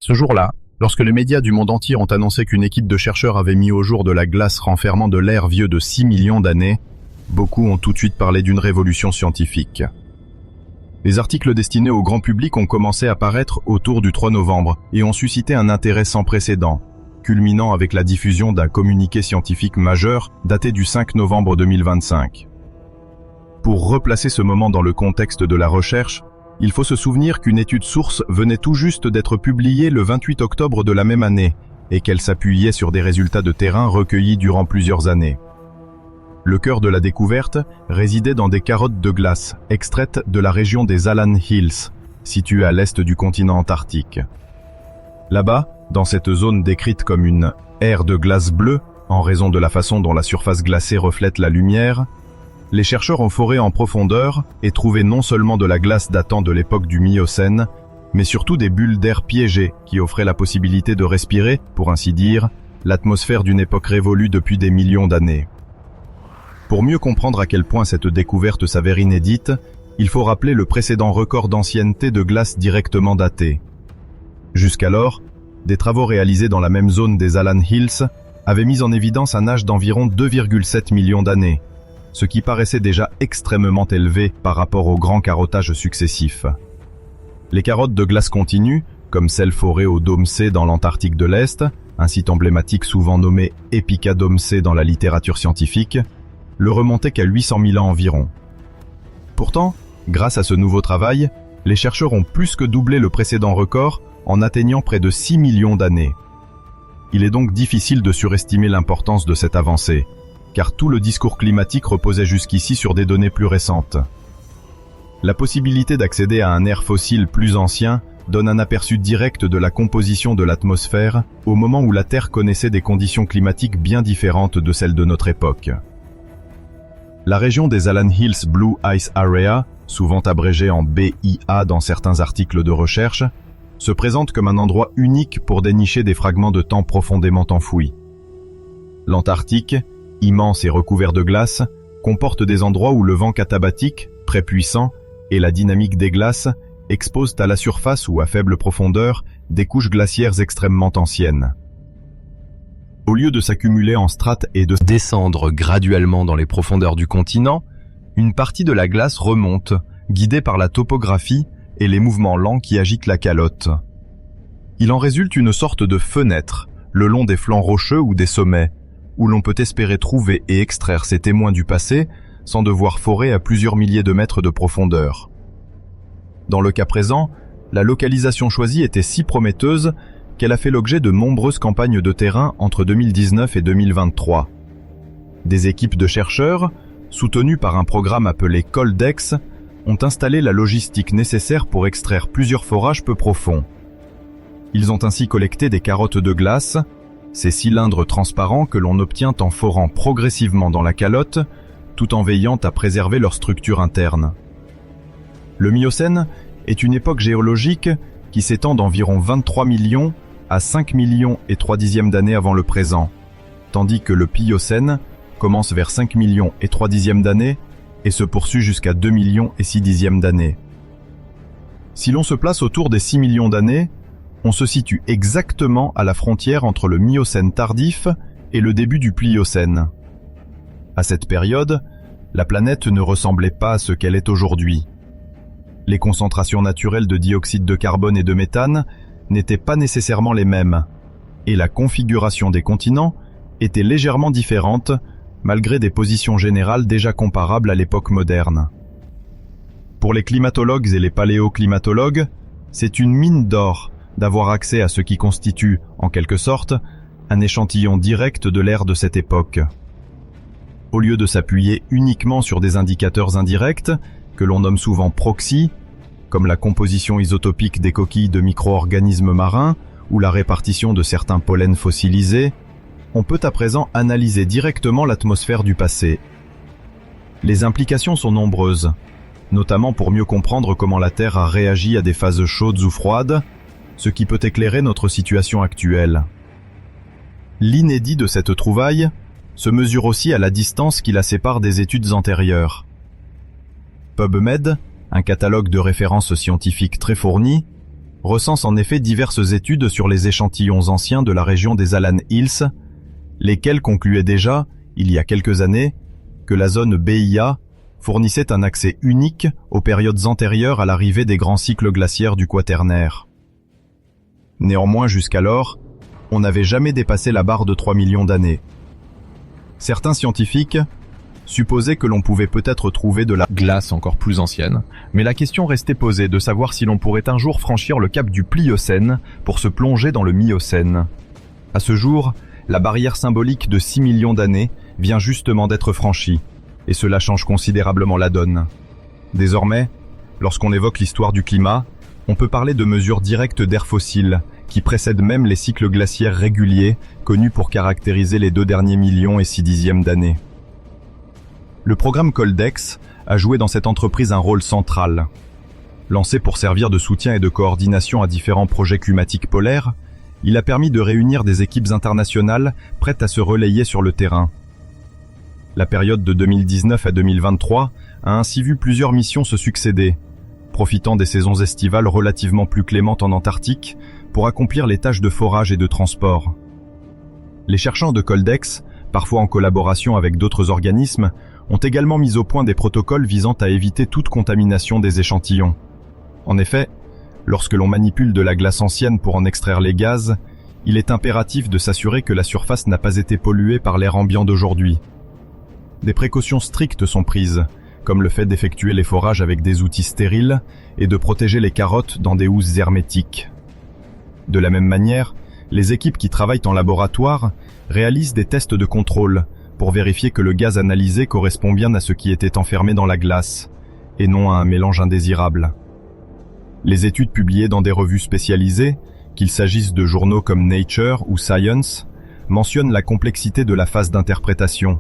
Ce jour-là, lorsque les médias du monde entier ont annoncé qu'une équipe de chercheurs avait mis au jour de la glace renfermant de l'air vieux de 6 millions d'années, beaucoup ont tout de suite parlé d'une révolution scientifique. Les articles destinés au grand public ont commencé à paraître autour du 3 novembre et ont suscité un intérêt sans précédent, culminant avec la diffusion d'un communiqué scientifique majeur daté du 5 novembre 2025. Pour replacer ce moment dans le contexte de la recherche, il faut se souvenir qu'une étude source venait tout juste d'être publiée le 28 octobre de la même année et qu'elle s'appuyait sur des résultats de terrain recueillis durant plusieurs années. Le cœur de la découverte résidait dans des carottes de glace extraites de la région des Alan Hills, située à l'est du continent antarctique. Là-bas, dans cette zone décrite comme une ère de glace bleue, en raison de la façon dont la surface glacée reflète la lumière, les chercheurs ont foré en profondeur et trouvé non seulement de la glace datant de l'époque du Miocène, mais surtout des bulles d'air piégées qui offraient la possibilité de respirer, pour ainsi dire, l'atmosphère d'une époque révolue depuis des millions d'années. Pour mieux comprendre à quel point cette découverte s'avère inédite, il faut rappeler le précédent record d'ancienneté de glace directement daté. Jusqu'alors, des travaux réalisés dans la même zone des Alan Hills avaient mis en évidence un âge d'environ 2,7 millions d'années, ce qui paraissait déjà extrêmement élevé par rapport aux grands carottages successifs. Les carottes de glace continue, comme celles forées au Dôme C dans l'Antarctique de l'Est, un site emblématique souvent nommé Epica Dôme C dans la littérature scientifique, le remontait qu'à 800 000 ans environ. Pourtant, grâce à ce nouveau travail, les chercheurs ont plus que doublé le précédent record en atteignant près de 6 millions d'années. Il est donc difficile de surestimer l'importance de cette avancée, car tout le discours climatique reposait jusqu'ici sur des données plus récentes. La possibilité d'accéder à un air fossile plus ancien donne un aperçu direct de la composition de l'atmosphère au moment où la Terre connaissait des conditions climatiques bien différentes de celles de notre époque. La région des Alan Hills Blue Ice Area, souvent abrégée en BIA dans certains articles de recherche, se présente comme un endroit unique pour dénicher des fragments de temps profondément enfouis. L'Antarctique, immense et recouvert de glace, comporte des endroits où le vent katabatique, très puissant, et la dynamique des glaces exposent à la surface ou à faible profondeur des couches glaciaires extrêmement anciennes. Au lieu de s'accumuler en strates et de descendre graduellement dans les profondeurs du continent, une partie de la glace remonte, guidée par la topographie et les mouvements lents qui agitent la calotte. Il en résulte une sorte de fenêtre, le long des flancs rocheux ou des sommets, où l'on peut espérer trouver et extraire ces témoins du passé sans devoir forer à plusieurs milliers de mètres de profondeur. Dans le cas présent, la localisation choisie était si prometteuse qu'elle a fait l'objet de nombreuses campagnes de terrain entre 2019 et 2023. Des équipes de chercheurs, soutenues par un programme appelé Coldex, ont installé la logistique nécessaire pour extraire plusieurs forages peu profonds. Ils ont ainsi collecté des carottes de glace, ces cylindres transparents que l'on obtient en forant progressivement dans la calotte, tout en veillant à préserver leur structure interne. Le Miocène est une époque géologique qui s'étend d'environ 23 millions à 5 millions et 3 dixièmes d'années avant le présent, tandis que le Pliocène commence vers 5 millions et 3 dixièmes d'années et se poursuit jusqu'à 2 millions et 6 dixièmes d'années. Si l'on se place autour des 6 millions d'années, on se situe exactement à la frontière entre le Miocène tardif et le début du Pliocène. À cette période, la planète ne ressemblait pas à ce qu'elle est aujourd'hui. Les concentrations naturelles de dioxyde de carbone et de méthane n'étaient pas nécessairement les mêmes, et la configuration des continents était légèrement différente, malgré des positions générales déjà comparables à l'époque moderne. Pour les climatologues et les paléoclimatologues, c'est une mine d'or d'avoir accès à ce qui constitue, en quelque sorte, un échantillon direct de l'ère de cette époque. Au lieu de s'appuyer uniquement sur des indicateurs indirects, que l'on nomme souvent proxy, comme la composition isotopique des coquilles de micro-organismes marins ou la répartition de certains pollens fossilisés, on peut à présent analyser directement l'atmosphère du passé. Les implications sont nombreuses, notamment pour mieux comprendre comment la Terre a réagi à des phases chaudes ou froides, ce qui peut éclairer notre situation actuelle. L'inédit de cette trouvaille se mesure aussi à la distance qui la sépare des études antérieures. PubMed, un catalogue de références scientifiques très fourni, recense en effet diverses études sur les échantillons anciens de la région des Alan Hills, lesquelles concluaient déjà, il y a quelques années, que la zone BIA fournissait un accès unique aux périodes antérieures à l'arrivée des grands cycles glaciaires du Quaternaire. Néanmoins, jusqu'alors, on n'avait jamais dépassé la barre de 3 millions d'années. Certains scientifiques supposaient que l'on pouvait peut-être trouver de la glace encore plus ancienne, mais la question restait posée de savoir si l'on pourrait un jour franchir le cap du Pliocène pour se plonger dans le Miocène. À ce jour, la barrière symbolique de 6 millions d'années vient justement d'être franchie, et cela change considérablement la donne. Désormais, lorsqu'on évoque l'histoire du climat, on peut parler de mesures directes d'ère fossile, qui précèdent même les cycles glaciaires réguliers, connus pour caractériser les 2 derniers millions et 6 dixièmes d'années. Le programme Coldex a joué dans cette entreprise un rôle central. Lancé pour servir de soutien et de coordination à différents projets climatiques polaires, il a permis de réunir des équipes internationales prêtes à se relayer sur le terrain. La période de 2019 à 2023 a ainsi vu plusieurs missions se succéder, profitant des saisons estivales relativement plus clémentes en Antarctique pour accomplir les tâches de forage et de transport. Les chercheurs de Coldex, parfois en collaboration avec d'autres organismes, ont également mis au point des protocoles visant à éviter toute contamination des échantillons. En effet, lorsque l'on manipule de la glace ancienne pour en extraire les gaz, il est impératif de s'assurer que la surface n'a pas été polluée par l'air ambiant d'aujourd'hui. Des précautions strictes sont prises, comme le fait d'effectuer les forages avec des outils stériles et de protéger les carottes dans des housses hermétiques. De la même manière, les équipes qui travaillent en laboratoire réalisent des tests de contrôle pour vérifier que le gaz analysé correspond bien à ce qui était enfermé dans la glace, et non à un mélange indésirable. Les études publiées dans des revues spécialisées, qu'il s'agisse de journaux comme Nature ou Science, mentionnent la complexité de la phase d'interprétation,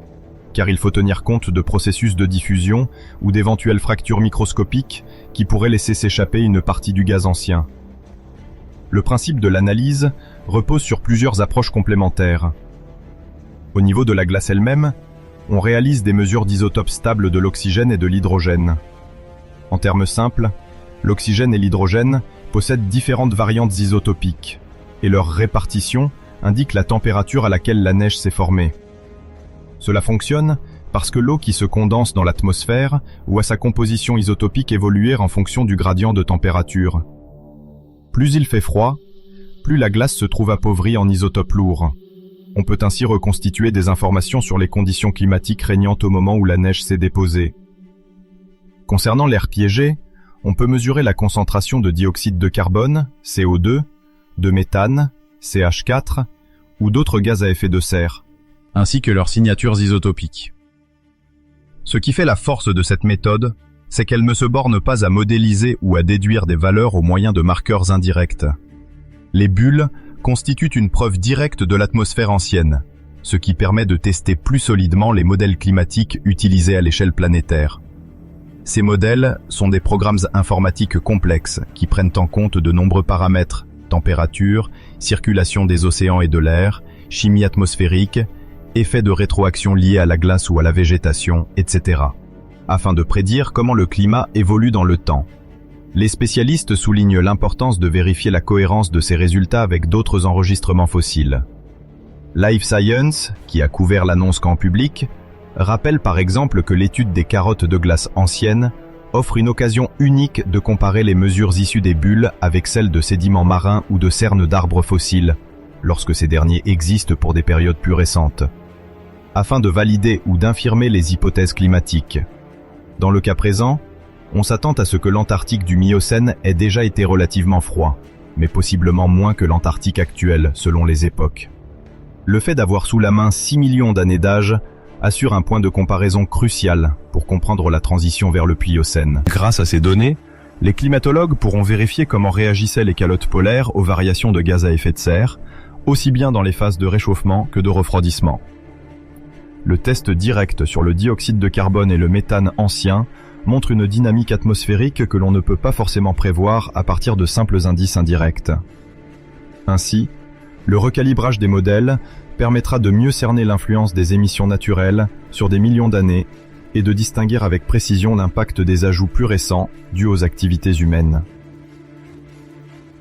car il faut tenir compte de processus de diffusion ou d'éventuelles fractures microscopiques qui pourraient laisser s'échapper une partie du gaz ancien. Le principe de l'analyse repose sur plusieurs approches complémentaires. Au niveau de la glace elle-même, on réalise des mesures d'isotopes stables de l'oxygène et de l'hydrogène. En termes simples, l'oxygène et l'hydrogène possèdent différentes variantes isotopiques, et leur répartition indique la température à laquelle la neige s'est formée. Cela fonctionne parce que l'eau qui se condense dans l'atmosphère voit sa composition isotopique évoluer en fonction du gradient de température. Plus il fait froid, plus la glace se trouve appauvrie en isotopes lourds. On peut ainsi reconstituer des informations sur les conditions climatiques régnantes au moment où la neige s'est déposée. Concernant l'air piégé, on peut mesurer la concentration de dioxyde de carbone, CO2, de méthane, CH4, ou d'autres gaz à effet de serre, ainsi que leurs signatures isotopiques. Ce qui fait la force de cette méthode, c'est qu'elle ne se borne pas à modéliser ou à déduire des valeurs au moyen de marqueurs indirects. Les bulles constituent une preuve directe de l'atmosphère ancienne, ce qui permet de tester plus solidement les modèles climatiques utilisés à l'échelle planétaire. Ces modèles sont des programmes informatiques complexes qui prennent en compte de nombreux paramètres, température, circulation des océans et de l'air, chimie atmosphérique, effets de rétroaction liés à la glace ou à la végétation, etc., afin de prédire comment le climat évolue dans le temps. Les spécialistes soulignent l'importance de vérifier la cohérence de ces résultats avec d'autres enregistrements fossiles. Life Science, qui a couvert l'annonce grand public, rappelle par exemple que l'étude des carottes de glace anciennes offre une occasion unique de comparer les mesures issues des bulles avec celles de sédiments marins ou de cernes d'arbres fossiles, lorsque ces derniers existent pour des périodes plus récentes, afin de valider ou d'infirmer les hypothèses climatiques. Dans le cas présent, on s'attend à ce que l'Antarctique du Miocène ait déjà été relativement froid, mais possiblement moins que l'Antarctique actuelle, selon les époques. Le fait d'avoir sous la main 6 millions d'années d'âge assure un point de comparaison crucial pour comprendre la transition vers le Pliocène. Grâce à ces données, les climatologues pourront vérifier comment réagissaient les calottes polaires aux variations de gaz à effet de serre, aussi bien dans les phases de réchauffement que de refroidissement. Le test direct sur le dioxyde de carbone et le méthane ancien montre une dynamique atmosphérique que l'on ne peut pas forcément prévoir à partir de simples indices indirects. Ainsi, le recalibrage des modèles permettra de mieux cerner l'influence des émissions naturelles sur des millions d'années et de distinguer avec précision l'impact des ajouts plus récents dus aux activités humaines.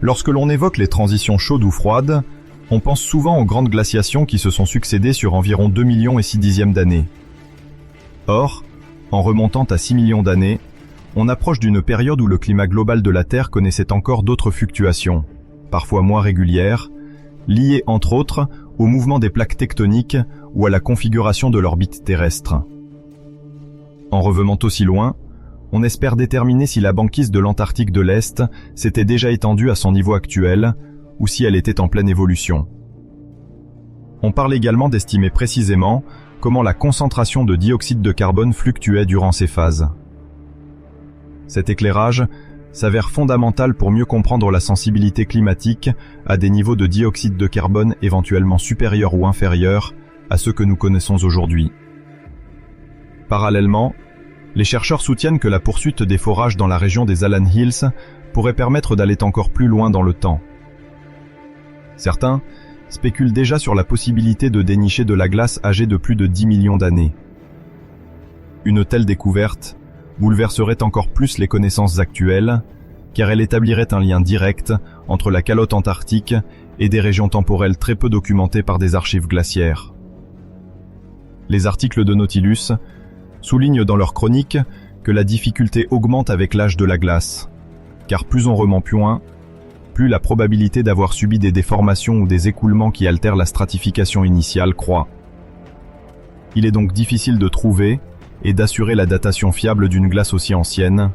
Lorsque l'on évoque les transitions chaudes ou froides, on pense souvent aux grandes glaciations qui se sont succédées sur environ 2 millions et 6 dixièmes d'années. Or, en remontant à 6 millions d'années, on approche d'une période où le climat global de la Terre connaissait encore d'autres fluctuations, parfois moins régulières, liées entre autres au mouvement des plaques tectoniques ou à la configuration de l'orbite terrestre. En revenant aussi loin, on espère déterminer si la banquise de l'Antarctique de l'Est s'était déjà étendue à son niveau actuel ou si elle était en pleine évolution. On parle également d'estimer précisément comment la concentration de dioxyde de carbone fluctuait durant ces phases. Cet éclairage s'avère fondamental pour mieux comprendre la sensibilité climatique à des niveaux de dioxyde de carbone éventuellement supérieurs ou inférieurs à ceux que nous connaissons aujourd'hui. Parallèlement, les chercheurs soutiennent que la poursuite des forages dans la région des Alan Hills pourrait permettre d'aller encore plus loin dans le temps. Certains spéculent déjà sur la possibilité de dénicher de la glace âgée de plus de 10 millions d'années. Une telle découverte bouleverserait encore plus les connaissances actuelles, car elle établirait un lien direct entre la calotte antarctique et des régions temporelles très peu documentées par des archives glaciaires. Les articles de Nautilus soulignent dans leurs chroniques que la difficulté augmente avec l'âge de la glace, car plus on remonte point, plus la probabilité d'avoir subi des déformations ou des écoulements qui altèrent la stratification initiale croît. Il est donc difficile de trouver et d'assurer la datation fiable d'une glace aussi ancienne,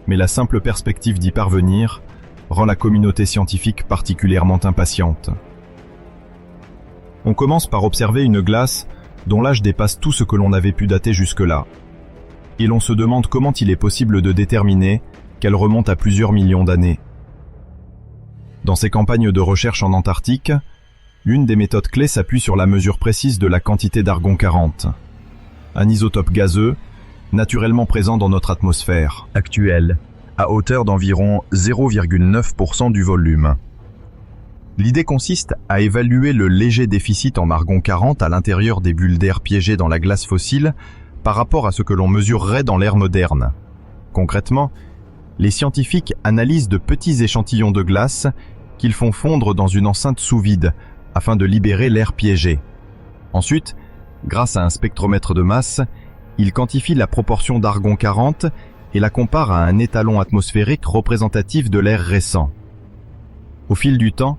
mais la simple perspective d'y parvenir rend la communauté scientifique particulièrement impatiente. On commence par observer une glace dont l'âge dépasse tout ce que l'on avait pu dater jusque-là, et l'on se demande comment il est possible de déterminer qu'elle remonte à plusieurs millions d'années. Dans ces campagnes de recherche en Antarctique, l'une des méthodes clés s'appuie sur la mesure précise de la quantité d'argon 40, un isotope gazeux naturellement présent dans notre atmosphère actuelle, à hauteur d'environ 0,9% du volume. L'idée consiste à évaluer le léger déficit en argon 40 à l'intérieur des bulles d'air piégées dans la glace fossile par rapport à ce que l'on mesurerait dans l'ère moderne. Concrètement, les scientifiques analysent de petits échantillons de glace qu'ils font fondre dans une enceinte sous vide afin de libérer l'air piégé. Ensuite, grâce à un spectromètre de masse, ils quantifient la proportion d'argon 40 et la comparent à un étalon atmosphérique représentatif de l'air récent. Au fil du temps,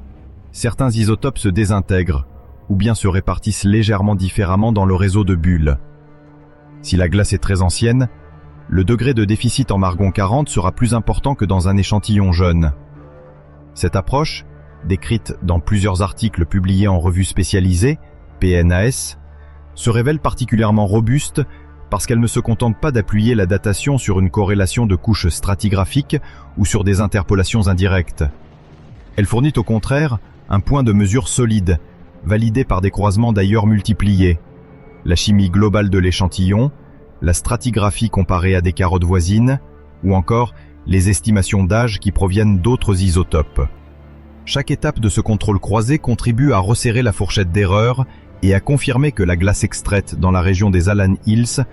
certains isotopes se désintègrent ou bien se répartissent légèrement différemment dans le réseau de bulles. Si la glace est très ancienne, le degré de déficit en argon 40 sera plus important que dans un échantillon jeune. Cette approche, décrite dans plusieurs articles publiés en revues spécialisées, PNAS, se révèle particulièrement robuste parce qu'elle ne se contente pas d'appuyer la datation sur une corrélation de couches stratigraphiques ou sur des interpolations indirectes. Elle fournit au contraire un point de mesure solide, validé par des croisements d'ailleurs multipliés, la chimie globale de l'échantillon, la stratigraphie comparée à des carottes voisines, ou encore les estimations d'âge qui proviennent d'autres isotopes. Chaque étape de ce contrôle croisé contribue à resserrer la fourchette d'erreur et à confirmer que la glace extraite dans la région des Alan Hills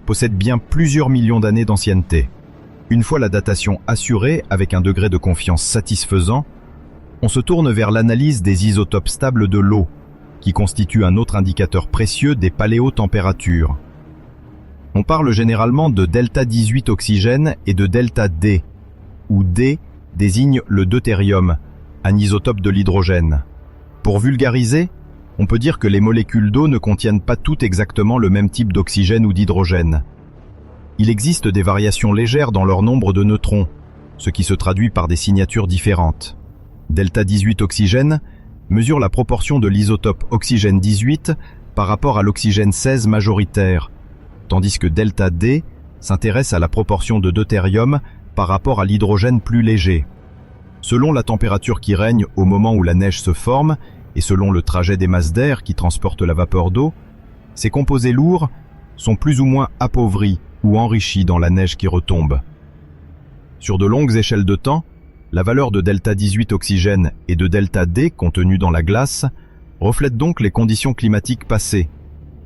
possède bien plusieurs millions d'années d'ancienneté. Une fois la datation assurée avec un degré de confiance satisfaisant, on se tourne vers l'analyse des isotopes stables de l'eau, qui constitue un autre indicateur précieux des paléotempératures. On parle généralement de delta 18 oxygène et de delta D, où D désigne le deutérium, un isotope de l'hydrogène. Pour vulgariser, on peut dire que les molécules d'eau ne contiennent pas toutes exactement le même type d'oxygène ou d'hydrogène. Il existe des variations légères dans leur nombre de neutrons, ce qui se traduit par des signatures différentes. Delta 18 oxygène mesure la proportion de l'isotope oxygène 18 par rapport à l'oxygène 16 majoritaire, tandis que delta D s'intéresse à la proportion de deutérium par rapport à l'hydrogène plus léger. Selon la température qui règne au moment où la neige se forme et selon le trajet des masses d'air qui transportent la vapeur d'eau, ces composés lourds sont plus ou moins appauvris ou enrichis dans la neige qui retombe. Sur de longues échelles de temps, la valeur de delta 18 oxygène et de delta D contenue dans la glace reflète donc les conditions climatiques passées,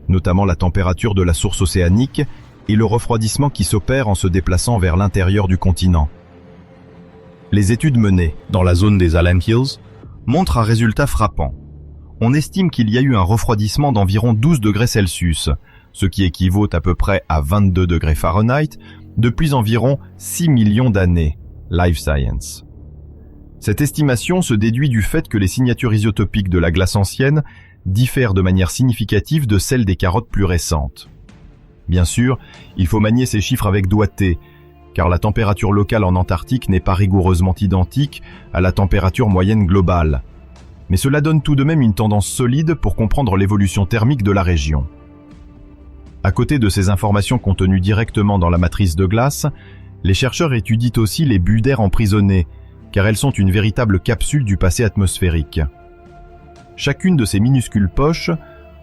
notamment la température de la source océanique et le refroidissement qui s'opère en se déplaçant vers l'intérieur du continent. Les études menées dans la zone des Allan Hills montrent un résultat frappant. On estime qu'il y a eu un refroidissement d'environ 12 degrés Celsius, ce qui équivaut à peu près à 22 degrés Fahrenheit, depuis environ 6 millions d'années. Life Science. Cette estimation se déduit du fait que les signatures isotopiques de la glace ancienne diffèrent de manière significative de celles des carottes plus récentes. Bien sûr, il faut manier ces chiffres avec doigté, car la température locale en Antarctique n'est pas rigoureusement identique à la température moyenne globale. Mais cela donne tout de même une tendance solide pour comprendre l'évolution thermique de la région. À côté de ces informations contenues directement dans la matrice de glace, les chercheurs étudient aussi les bulles d'air emprisonnées, car elles sont une véritable capsule du passé atmosphérique. Chacune de ces minuscules poches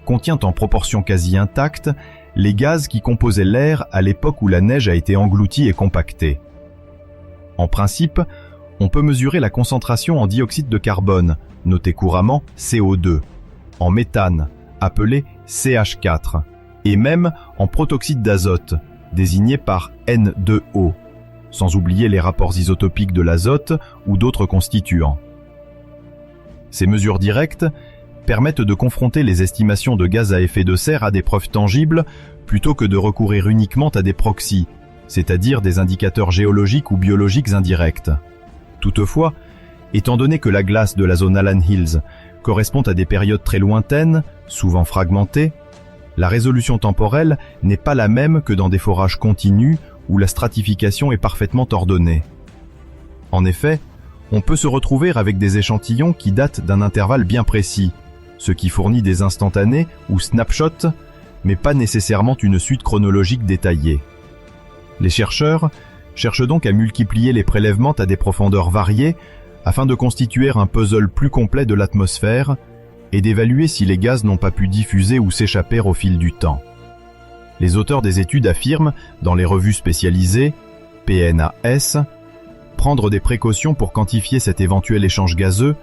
contient en proportion quasi intacte les gaz qui composaient l'air à l'époque où la neige a été engloutie et compactée. En principe, on peut mesurer la concentration en dioxyde de carbone, noté couramment CO2, en méthane, appelé CH4, et même en protoxyde d'azote, désigné par N2O, sans oublier les rapports isotopiques de l'azote ou d'autres constituants. Ces mesures directes permettent de confronter les estimations de gaz à effet de serre à des preuves tangibles plutôt que de recourir uniquement à des proxys, c'est-à-dire des indicateurs géologiques ou biologiques indirects. Toutefois, étant donné que la glace de la zone Allan Hills correspond à des périodes très lointaines, souvent fragmentées, la résolution temporelle n'est pas la même que dans des forages continus où la stratification est parfaitement ordonnée. En effet, on peut se retrouver avec des échantillons qui datent d'un intervalle bien précis, ce qui fournit des instantanés ou snapshots, mais pas nécessairement une suite chronologique détaillée. Les chercheurs cherchent donc à multiplier les prélèvements à des profondeurs variées afin de constituer un puzzle plus complet de l'atmosphère et d'évaluer si les gaz n'ont pas pu diffuser ou s'échapper au fil du temps. Les auteurs des études affirment, dans les revues spécialisées, PNAS, prendre des précautions pour quantifier cet éventuel échange gazeux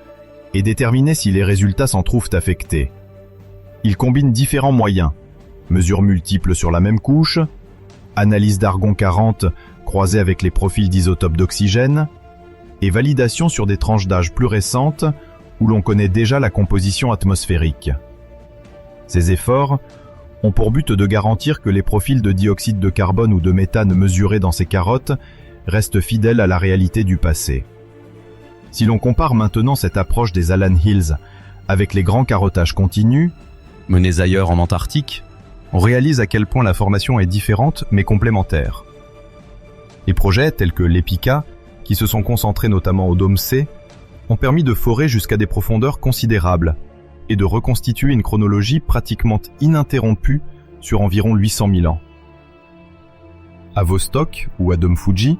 et déterminer si les résultats s'en trouvent affectés. Ils combinent différents moyens, mesures multiples sur la même couche, analyse d'argon 40 croisée avec les profils d'isotopes d'oxygène, et validation sur des tranches d'âge plus récentes où l'on connaît déjà la composition atmosphérique. Ces efforts ont pour but de garantir que les profils de dioxyde de carbone ou de méthane mesurés dans ces carottes restent fidèles à la réalité du passé. Si l'on compare maintenant cette approche des Allan Hills avec les grands carottages continus, menés ailleurs en Antarctique, on réalise à quel point la formation est différente mais complémentaire. Les projets tels que l'EPICA, qui se sont concentrés notamment au dôme C, ont permis de forer jusqu'à des profondeurs considérables et de reconstituer une chronologie pratiquement ininterrompue sur environ 800 000 ans. À Vostok ou à Dome Fuji,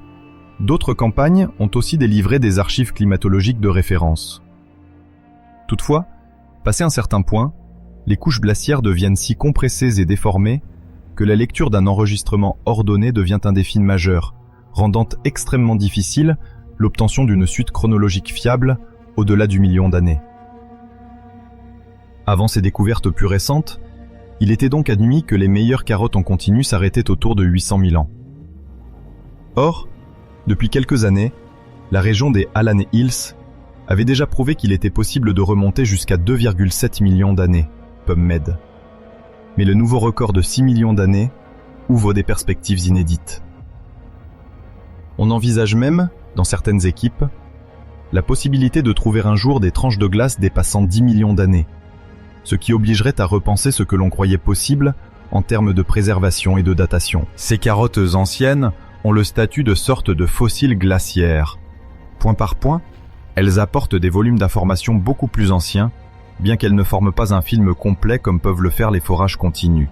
d'autres campagnes ont aussi délivré des archives climatologiques de référence. Toutefois, passé un certain point, les couches glaciaires deviennent si compressées et déformées que la lecture d'un enregistrement ordonné devient un défi majeur, rendant extrêmement difficile l'obtention d'une suite chronologique fiable au-delà du million d'années. Avant ces découvertes plus récentes, il était donc admis que les meilleures carottes en continu s'arrêtaient autour de 800 000 ans. Or, depuis quelques années, la région des Allan Hills avait déjà prouvé qu'il était possible de remonter jusqu'à 2,7 millions d'années, PubMed. Mais le nouveau record de 6 millions d'années ouvre des perspectives inédites. On envisage même, dans certaines équipes, la possibilité de trouver un jour des tranches de glace dépassant 10 millions d'années, ce qui obligerait à repenser ce que l'on croyait possible en termes de préservation et de datation. Ces carottes anciennes ont le statut de sorte de fossiles glaciaires. Point par point, elles apportent des volumes d'informations beaucoup plus anciens, bien qu'elles ne forment pas un film complet comme peuvent le faire les forages continus.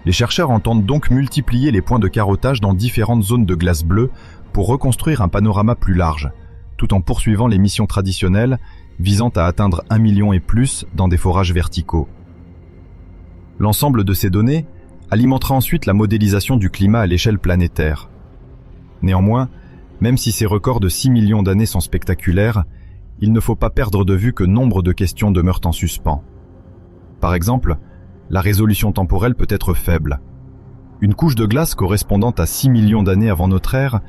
Les chercheurs entendent donc multiplier les points de carottage dans différentes zones de glace bleue pour reconstruire un panorama plus large, tout en poursuivant les missions traditionnelles visant à atteindre 1 million et plus dans des forages verticaux. L'ensemble de ces données alimentera ensuite la modélisation du climat à l'échelle planétaire. Néanmoins, même si ces records de 6 millions d'années sont spectaculaires, il ne faut pas perdre de vue que nombre de questions demeurent en suspens. Par exemple, la résolution temporelle peut être faible. Une couche de glace correspondant à 6 millions d'années avant notre ère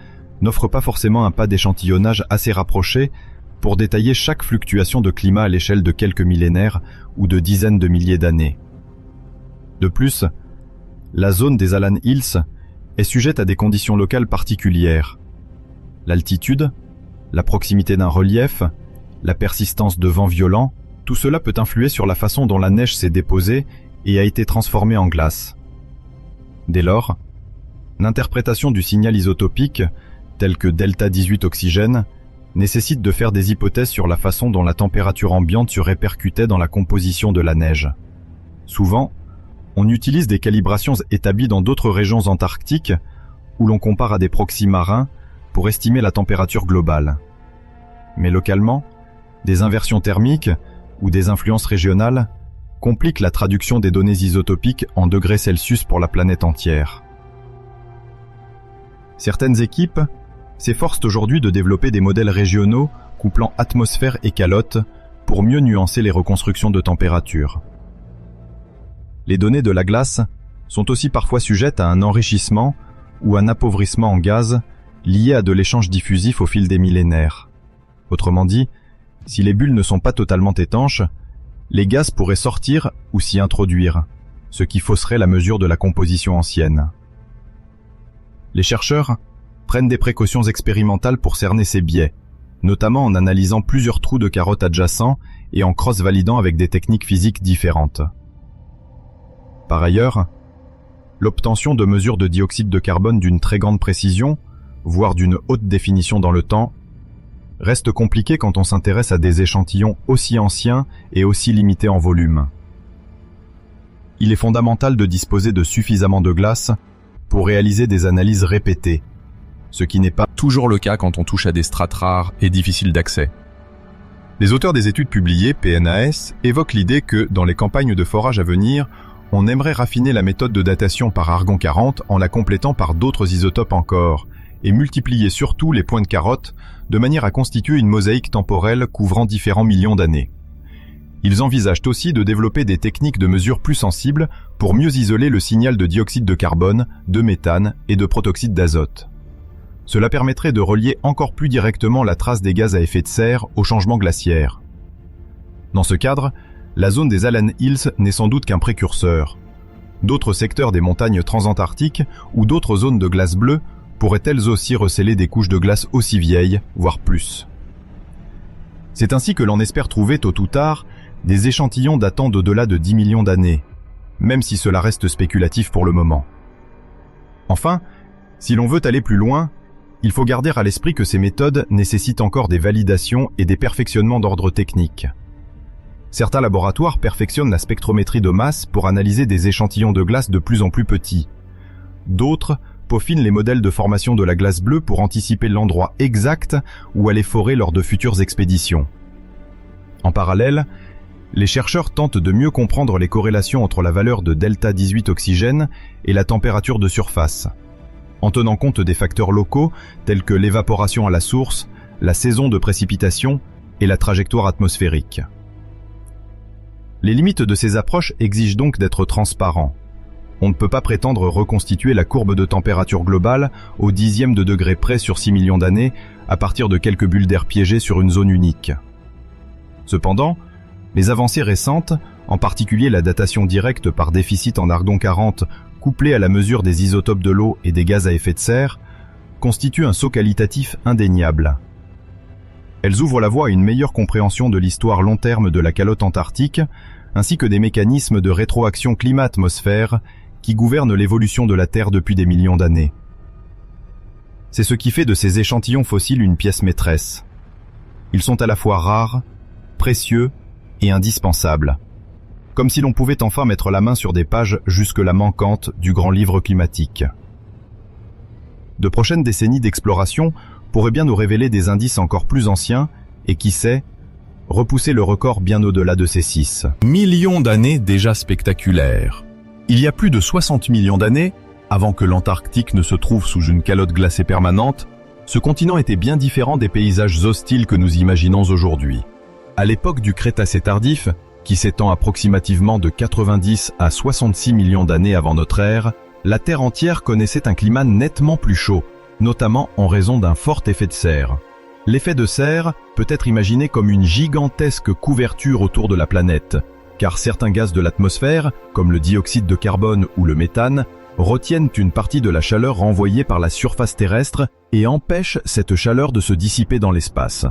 n'offre pas forcément un pas d'échantillonnage assez rapproché pour détailler chaque fluctuation de climat à l'échelle de quelques millénaires ou de dizaines de milliers d'années. De plus, la zone des Alan Hills est sujette à des conditions locales particulières. L'altitude, la proximité d'un relief, la persistance de vents violents, tout cela peut influer sur la façon dont la neige s'est déposée et a été transformée en glace. Dès lors, l'interprétation du signal isotopique, tel que delta 18 oxygène, nécessite de faire des hypothèses sur la façon dont la température ambiante se répercutait dans la composition de la neige. Souvent, on utilise des calibrations établies dans d'autres régions antarctiques où l'on compare à des proxys marins pour estimer la température globale. Mais localement, des inversions thermiques ou des influences régionales compliquent la traduction des données isotopiques en degrés Celsius pour la planète entière. Certaines équipes s'efforcent aujourd'hui de développer des modèles régionaux couplant atmosphère et calotte pour mieux nuancer les reconstructions de température. Les données de la glace sont aussi parfois sujettes à un enrichissement ou un appauvrissement en gaz lié à de l'échange diffusif au fil des millénaires. Autrement dit, si les bulles ne sont pas totalement étanches, les gaz pourraient sortir ou s'y introduire, ce qui fausserait la mesure de la composition ancienne. Les chercheurs prennent des précautions expérimentales pour cerner ces biais, notamment en analysant plusieurs trous de carottes adjacents et en cross-validant avec des techniques physiques différentes. Par ailleurs, l'obtention de mesures de dioxyde de carbone d'une très grande précision, voire d'une haute définition dans le temps, reste compliquée quand on s'intéresse à des échantillons aussi anciens et aussi limités en volume. Il est fondamental de disposer de suffisamment de glace pour réaliser des analyses répétées, ce qui n'est pas toujours le cas quand on touche à des strates rares et difficiles d'accès. Les auteurs des études publiées, PNAS, évoquent l'idée que, dans les campagnes de forage à venir, on aimerait raffiner la méthode de datation par argon 40 en la complétant par d'autres isotopes encore, et multiplier surtout les points de carotte de manière à constituer une mosaïque temporelle couvrant différents millions d'années. Ils envisagent aussi de développer des techniques de mesure plus sensibles pour mieux isoler le signal de dioxyde de carbone, de méthane et de protoxyde d'azote. Cela permettrait de relier encore plus directement la trace des gaz à effet de serre au changement glaciaire. Dans ce cadre, la zone des Alan Hills n'est sans doute qu'un précurseur. D'autres secteurs des montagnes transantarctiques ou d'autres zones de glace bleue pourraient elles aussi recéler des couches de glace aussi vieilles, voire plus. C'est ainsi que l'on espère trouver tôt ou tard des échantillons datant d'au-delà de 10 millions d'années, même si cela reste spéculatif pour le moment. Enfin, si l'on veut aller plus loin, il faut garder à l'esprit que ces méthodes nécessitent encore des validations et des perfectionnements d'ordre technique. Certains laboratoires perfectionnent la spectrométrie de masse pour analyser des échantillons de glace de plus en plus petits. D'autres peaufinent les modèles de formation de la glace bleue pour anticiper l'endroit exact où aller forer lors de futures expéditions. En parallèle, les chercheurs tentent de mieux comprendre les corrélations entre la valeur de delta 18 oxygène et la température de surface, en tenant compte des facteurs locaux tels que l'évaporation à la source, la saison de précipitation et la trajectoire atmosphérique. Les limites de ces approches exigent donc d'être transparents. On ne peut pas prétendre reconstituer la courbe de température globale au dixième de degré près sur 6 millions d'années à partir de quelques bulles d'air piégées sur une zone unique. Cependant, les avancées récentes, en particulier la datation directe par déficit en argon 40 couplée à la mesure des isotopes de l'eau et des gaz à effet de serre, constituent un saut qualitatif indéniable. Elles ouvrent la voie à une meilleure compréhension de l'histoire long terme de la calotte antarctique, ainsi que des mécanismes de rétroaction climat-atmosphère qui gouvernent l'évolution de la Terre depuis des millions d'années. C'est ce qui fait de ces échantillons fossiles une pièce maîtresse. Ils sont à la fois rares, précieux et indispensables, comme si l'on pouvait enfin mettre la main sur des pages jusque-là manquantes du grand livre climatique. De prochaines décennies d'exploration pourraient bien nous révéler des indices encore plus anciens et, qui sait, repousser le record bien au-delà de ces 6 millions d'années déjà spectaculaires. Il y a plus de 60 millions d'années, avant que l'Antarctique ne se trouve sous une calotte glacée permanente, ce continent était bien différent des paysages hostiles que nous imaginons aujourd'hui. À l'époque du Crétacé tardif, qui s'étend approximativement de 90 à 66 millions d'années avant notre ère, la Terre entière connaissait un climat nettement plus chaud, notamment en raison d'un fort effet de serre. L'effet de serre peut être imaginé comme une gigantesque couverture autour de la planète, car certains gaz de l'atmosphère, comme le dioxyde de carbone ou le méthane, retiennent une partie de la chaleur renvoyée par la surface terrestre et empêchent cette chaleur de se dissiper dans l'espace.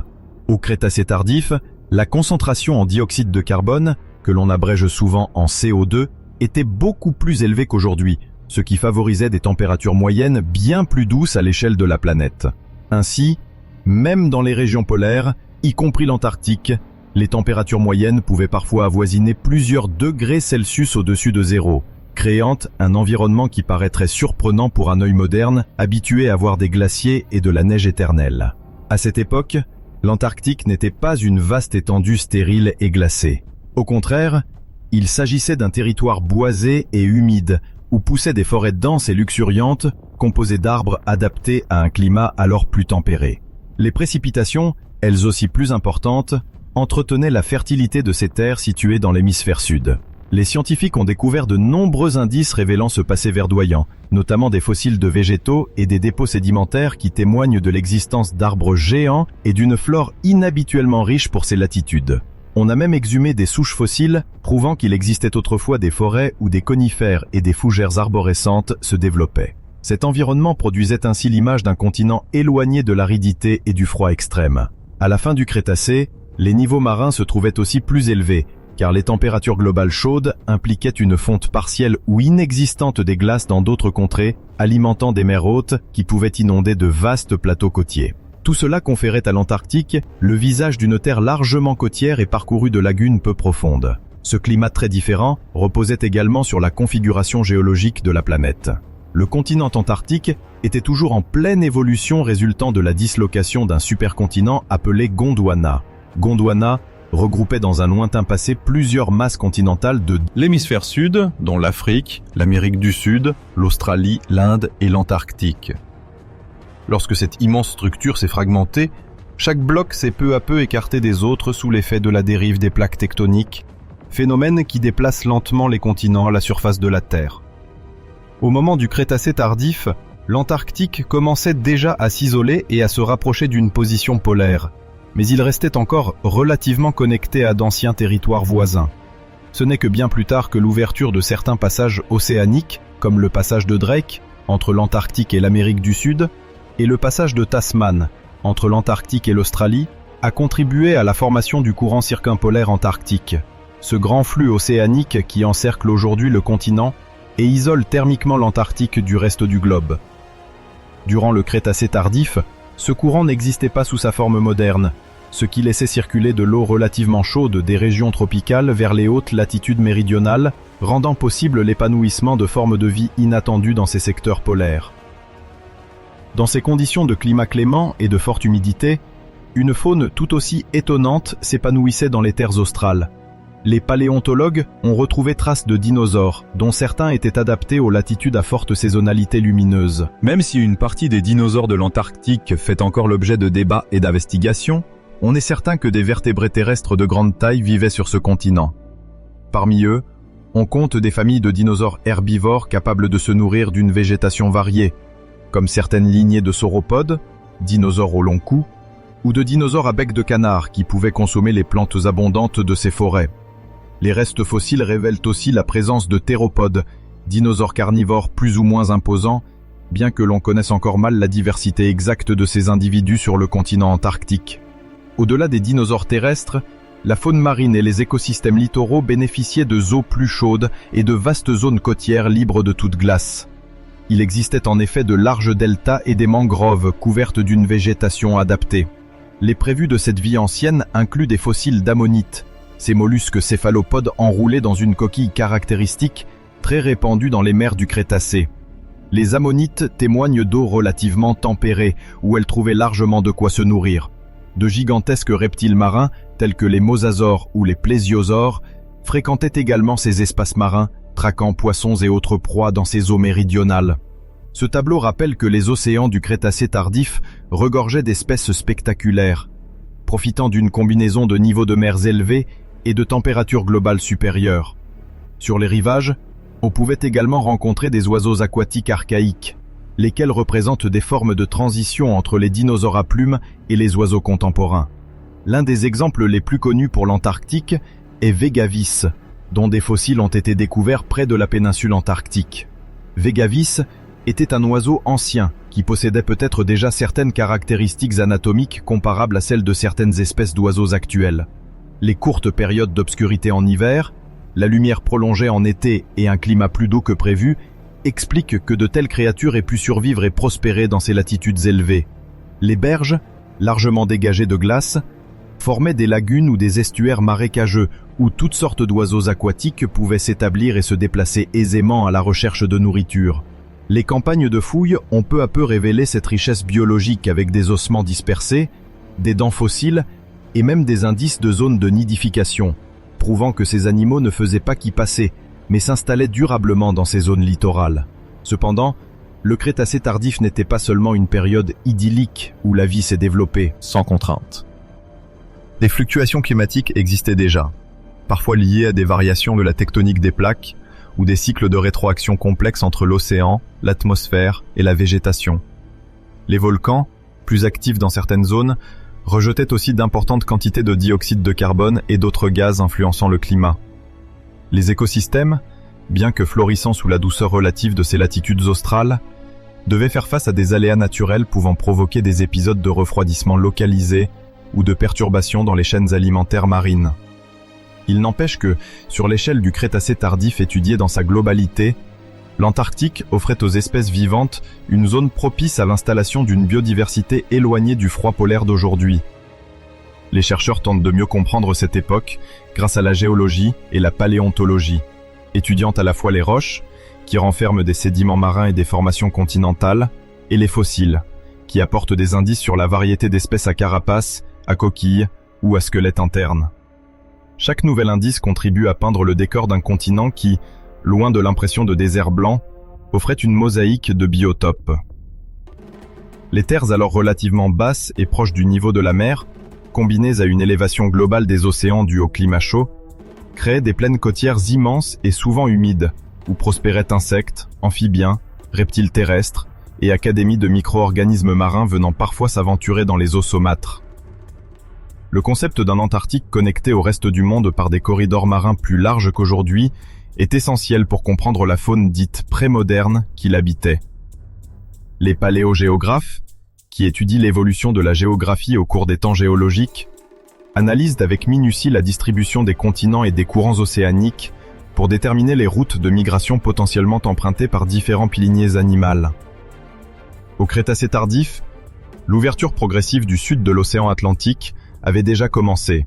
Au Crétacé tardif, la concentration en dioxyde de carbone, que l'on abrège souvent en CO2, était beaucoup plus élevée qu'aujourd'hui, ce qui favorisait des températures moyennes bien plus douces à l'échelle de la planète. Ainsi, même dans les régions polaires, y compris l'Antarctique, les températures moyennes pouvaient parfois avoisiner plusieurs degrés Celsius au-dessus de zéro, créant un environnement qui paraîtrait surprenant pour un œil moderne, habitué à voir des glaciers et de la neige éternelle. À cette époque, l'Antarctique n'était pas une vaste étendue stérile et glacée. Au contraire, il s'agissait d'un territoire boisé et humide, où poussaient des forêts denses et luxuriantes, composées d'arbres adaptés à un climat alors plus tempéré. Les précipitations, elles aussi plus importantes, entretenaient la fertilité de ces terres situées dans l'hémisphère sud. Les scientifiques ont découvert de nombreux indices révélant ce passé verdoyant, notamment des fossiles de végétaux et des dépôts sédimentaires qui témoignent de l'existence d'arbres géants et d'une flore inhabituellement riche pour ces latitudes. On a même exhumé des souches fossiles prouvant qu'il existait autrefois des forêts où des conifères et des fougères arborescentes se développaient. Cet environnement produisait ainsi l'image d'un continent éloigné de l'aridité et du froid extrême. À la fin du Crétacé, les niveaux marins se trouvaient aussi plus élevés, car les températures globales chaudes impliquaient une fonte partielle ou inexistante des glaces dans d'autres contrées, alimentant des mers hautes qui pouvaient inonder de vastes plateaux côtiers. Tout cela conférait à l'Antarctique le visage d'une terre largement côtière et parcourue de lagunes peu profondes. Ce climat très différent reposait également sur la configuration géologique de la planète. Le continent antarctique était toujours en pleine évolution résultant de la dislocation d'un supercontinent appelé Gondwana. Gondwana regroupait dans un lointain passé plusieurs masses continentales de L'hémisphère sud, dont l'Afrique, l'Amérique du Sud, l'Australie, l'Inde et l'Antarctique. Lorsque cette immense structure s'est fragmentée, chaque bloc s'est peu à peu écarté des autres sous l'effet de la dérive des plaques tectoniques, phénomène qui déplace lentement les continents à la surface de la Terre. Au moment du Crétacé tardif, l'Antarctique commençait déjà à s'isoler et à se rapprocher d'une position polaire, mais il restait encore relativement connecté à d'anciens territoires voisins. Ce n'est que bien plus tard que l'ouverture de certains passages océaniques, comme le passage de Drake, entre l'Antarctique et l'Amérique du Sud, et le passage de Tasman, entre l'Antarctique et l'Australie, a contribué à la formation du courant circumpolaire antarctique, ce grand flux océanique qui encercle aujourd'hui le continent et isole thermiquement l'Antarctique du reste du globe. Durant le Crétacé tardif, ce courant n'existait pas sous sa forme moderne, ce qui laissait circuler de l'eau relativement chaude des régions tropicales vers les hautes latitudes méridionales, rendant possible l'épanouissement de formes de vie inattendues dans ces secteurs polaires. Dans ces conditions de climat clément et de forte humidité, une faune tout aussi étonnante s'épanouissait dans les terres australes. Les paléontologues ont retrouvé traces de dinosaures, dont certains étaient adaptés aux latitudes à forte saisonnalité lumineuse. Même si une partie des dinosaures de l'Antarctique fait encore l'objet de débats et d'investigations, on est certain que des vertébrés terrestres de grande taille vivaient sur ce continent. Parmi eux, on compte des familles de dinosaures herbivores capables de se nourrir d'une végétation variée, comme certaines lignées de sauropodes, dinosaures au long cou, ou de dinosaures à bec de canard qui pouvaient consommer les plantes abondantes de ces forêts. Les restes fossiles révèlent aussi la présence de théropodes, dinosaures carnivores plus ou moins imposants, bien que l'on connaisse encore mal la diversité exacte de ces individus sur le continent antarctique. Au-delà des dinosaures terrestres, la faune marine et les écosystèmes littoraux bénéficiaient de eaux plus chaudes et de vastes zones côtières libres de toute glace. Il existait en effet de larges deltas et des mangroves couvertes d'une végétation adaptée. Les prévus de cette vie ancienne incluent des fossiles d'ammonites, ces mollusques céphalopodes enroulés dans une coquille caractéristique très répandue dans les mers du Crétacé. Les ammonites témoignent d'eau relativement tempérée, où elles trouvaient largement de quoi se nourrir. De gigantesques reptiles marins, tels que les mosasaures ou les plésiosaures, fréquentaient également ces espaces marins, traquant poissons et autres proies dans ces eaux méridionales. Ce tableau rappelle que les océans du Crétacé tardif regorgeaient d'espèces spectaculaires, profitant d'une combinaison de niveaux de mers élevés et de températures globales supérieures. Sur les rivages, on pouvait également rencontrer des oiseaux aquatiques archaïques, lesquels représentent des formes de transition entre les dinosaures à plumes et les oiseaux contemporains. L'un des exemples les plus connus pour l'Antarctique est Vegavis, dont des fossiles ont été découverts près de la péninsule antarctique. Vegavis était un oiseau ancien qui possédait peut-être déjà certaines caractéristiques anatomiques comparables à celles de certaines espèces d'oiseaux actuelles. Les courtes périodes d'obscurité en hiver, la lumière prolongée en été et un climat plus doux que prévu expliquent que de telles créatures aient pu survivre et prospérer dans ces latitudes élevées. Les berges, largement dégagées de glace, formaient des lagunes ou des estuaires marécageux où toutes sortes d'oiseaux aquatiques pouvaient s'établir et se déplacer aisément à la recherche de nourriture. Les campagnes de fouilles ont peu à peu révélé cette richesse biologique avec des ossements dispersés, des dents fossiles et même des indices de zones de nidification, prouvant que ces animaux ne faisaient pas qu'y passer, mais s'installaient durablement dans ces zones littorales. Cependant, le Crétacé tardif n'était pas seulement une période idyllique où la vie s'est développée sans contrainte. Des fluctuations climatiques existaient déjà, parfois liées à des variations de la tectonique des plaques ou des cycles de rétroaction complexes entre l'océan, l'atmosphère et la végétation. Les volcans, plus actifs dans certaines zones, rejetaient aussi d'importantes quantités de dioxyde de carbone et d'autres gaz influençant le climat. Les écosystèmes, bien que florissant sous la douceur relative de ces latitudes australes, devaient faire face à des aléas naturels pouvant provoquer des épisodes de refroidissement localisés ou de perturbations dans les chaînes alimentaires marines. Il n'empêche que, sur l'échelle du Crétacé tardif étudié dans sa globalité, l'Antarctique offrait aux espèces vivantes une zone propice à l'installation d'une biodiversité éloignée du froid polaire d'aujourd'hui. Les chercheurs tentent de mieux comprendre cette époque grâce à la géologie et la paléontologie, étudiant à la fois les roches, qui renferment des sédiments marins et des formations continentales, et les fossiles, qui apportent des indices sur la variété d'espèces à carapace, à coquilles ou à squelette interne. Chaque nouvel indice contribue à peindre le décor d'un continent qui, loin de l'impression de désert blanc, offrait une mosaïque de biotopes. Les terres alors relativement basses et proches du niveau de la mer, combinées à une élévation globale des océans due au climat chaud, créaient des plaines côtières immenses et souvent humides, où prospéraient insectes, amphibiens, reptiles terrestres et académies de micro-organismes marins venant parfois s'aventurer dans les eaux saumâtres. Le concept d'un Antarctique connecté au reste du monde par des corridors marins plus larges qu'aujourd'hui est essentiel pour comprendre la faune dite prémoderne qui l'habitait. Les paléogéographes, qui étudient l'évolution de la géographie au cours des temps géologiques, analysent avec minutie la distribution des continents et des courants océaniques pour déterminer les routes de migration potentiellement empruntées par différentes lignées animales. Au Crétacé tardif, l'ouverture progressive du sud de l'océan Atlantique avait déjà commencé,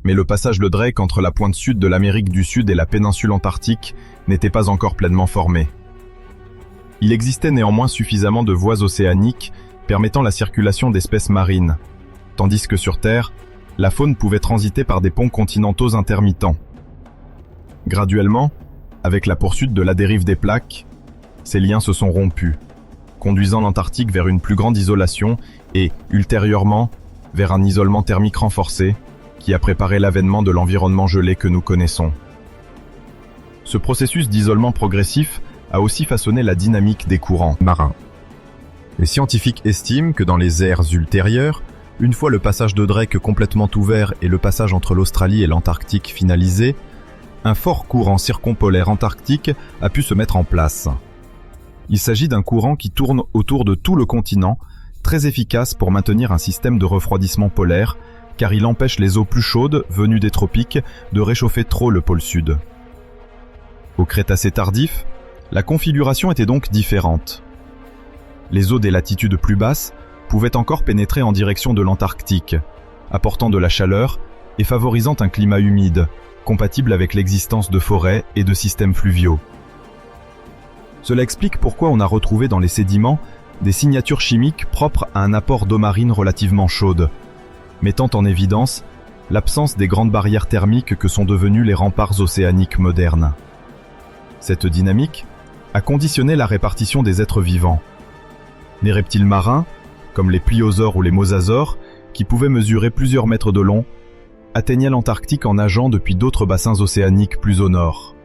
mais le passage de Drake entre la pointe sud de l'Amérique du Sud et la péninsule antarctique n'était pas encore pleinement formé. Il existait néanmoins suffisamment de voies océaniques permettant la circulation d'espèces marines, tandis que sur Terre, la faune pouvait transiter par des ponts continentaux intermittents. Graduellement, avec la poursuite de la dérive des plaques, ces liens se sont rompus, conduisant l'Antarctique vers une plus grande isolation et, ultérieurement, vers un isolement thermique renforcé qui a préparé l'avènement de l'environnement gelé que nous connaissons. Ce processus d'isolement progressif a aussi façonné la dynamique des courants marins. Les scientifiques estiment que dans les ères ultérieures, une fois le passage de Drake complètement ouvert et le passage entre l'Australie et l'Antarctique finalisé, un fort courant circumpolaire antarctique a pu se mettre en place. Il s'agit d'un courant qui tourne autour de tout le continent, très efficace pour maintenir un système de refroidissement polaire, car il empêche les eaux plus chaudes, venues des tropiques, de réchauffer trop le pôle sud. Au Crétacé tardif, la configuration était donc différente. Les eaux des latitudes plus basses pouvaient encore pénétrer en direction de l'Antarctique, apportant de la chaleur et favorisant un climat humide, compatible avec l'existence de forêts et de systèmes fluviaux. Cela explique pourquoi on a retrouvé dans les sédiments des signatures chimiques propres à un apport d'eau marine relativement chaude, mettant en évidence l'absence des grandes barrières thermiques que sont devenus les remparts océaniques modernes. Cette dynamique a conditionné la répartition des êtres vivants. Les reptiles marins, comme les pliosaures ou les mosasaures, qui pouvaient mesurer plusieurs mètres de long, atteignaient l'Antarctique en nageant depuis d'autres bassins océaniques plus au nord.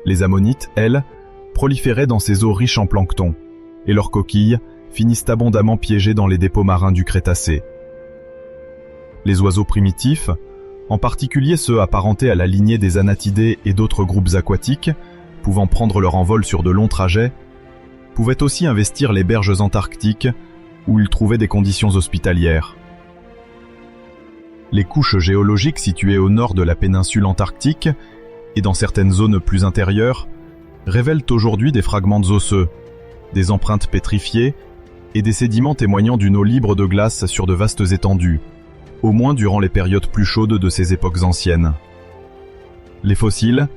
Les ammonites, elles, proliféraient dans ces eaux riches en plancton, et leurs coquilles finissent abondamment piégées dans les dépôts marins du Crétacé. Les oiseaux primitifs, en particulier ceux apparentés à la lignée des anatidés et d'autres groupes aquatiques, pouvant prendre leur envol sur de longs trajets, pouvaient aussi investir les berges antarctiques où ils trouvaient des conditions hospitalières. Les couches géologiques situées au nord de la péninsule antarctique et dans certaines zones plus intérieures révèlent aujourd'hui des fragments osseux, des empreintes pétrifiées et des sédiments témoignant d'une eau libre de glace sur de vastes étendues, au moins durant les périodes plus chaudes de ces époques anciennes. Les fossiles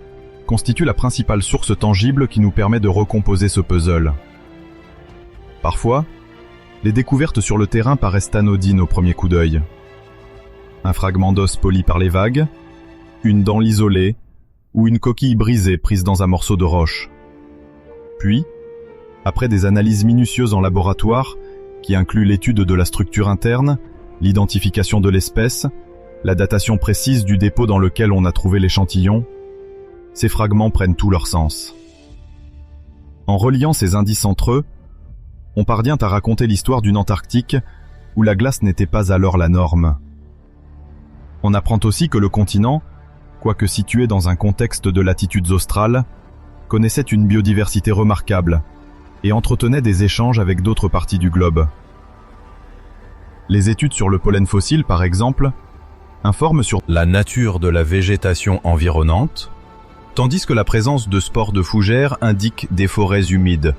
constituent la principale source tangible qui nous permet de recomposer ce puzzle. Parfois, les découvertes sur le terrain paraissent anodines au premier coup d'œil. Un fragment d'os poli par les vagues, une dent isolée ou une coquille brisée prise dans un morceau de roche. Puis, après des analyses minutieuses en laboratoire, qui incluent l'étude de la structure interne, l'identification de l'espèce, la datation précise du dépôt dans lequel on a trouvé l'échantillon, ces fragments prennent tout leur sens. En reliant ces indices entre eux, on parvient à raconter l'histoire d'une Antarctique où la glace n'était pas alors la norme. On apprend aussi que le continent, quoique situé dans un contexte de latitudes australes, connaissait une biodiversité remarquable et entretenait des échanges avec d'autres parties du globe. Les études sur le pollen fossile, par exemple, informent sur la nature de la végétation environnante, tandis que la présence de spores de fougères indique des forêts humides.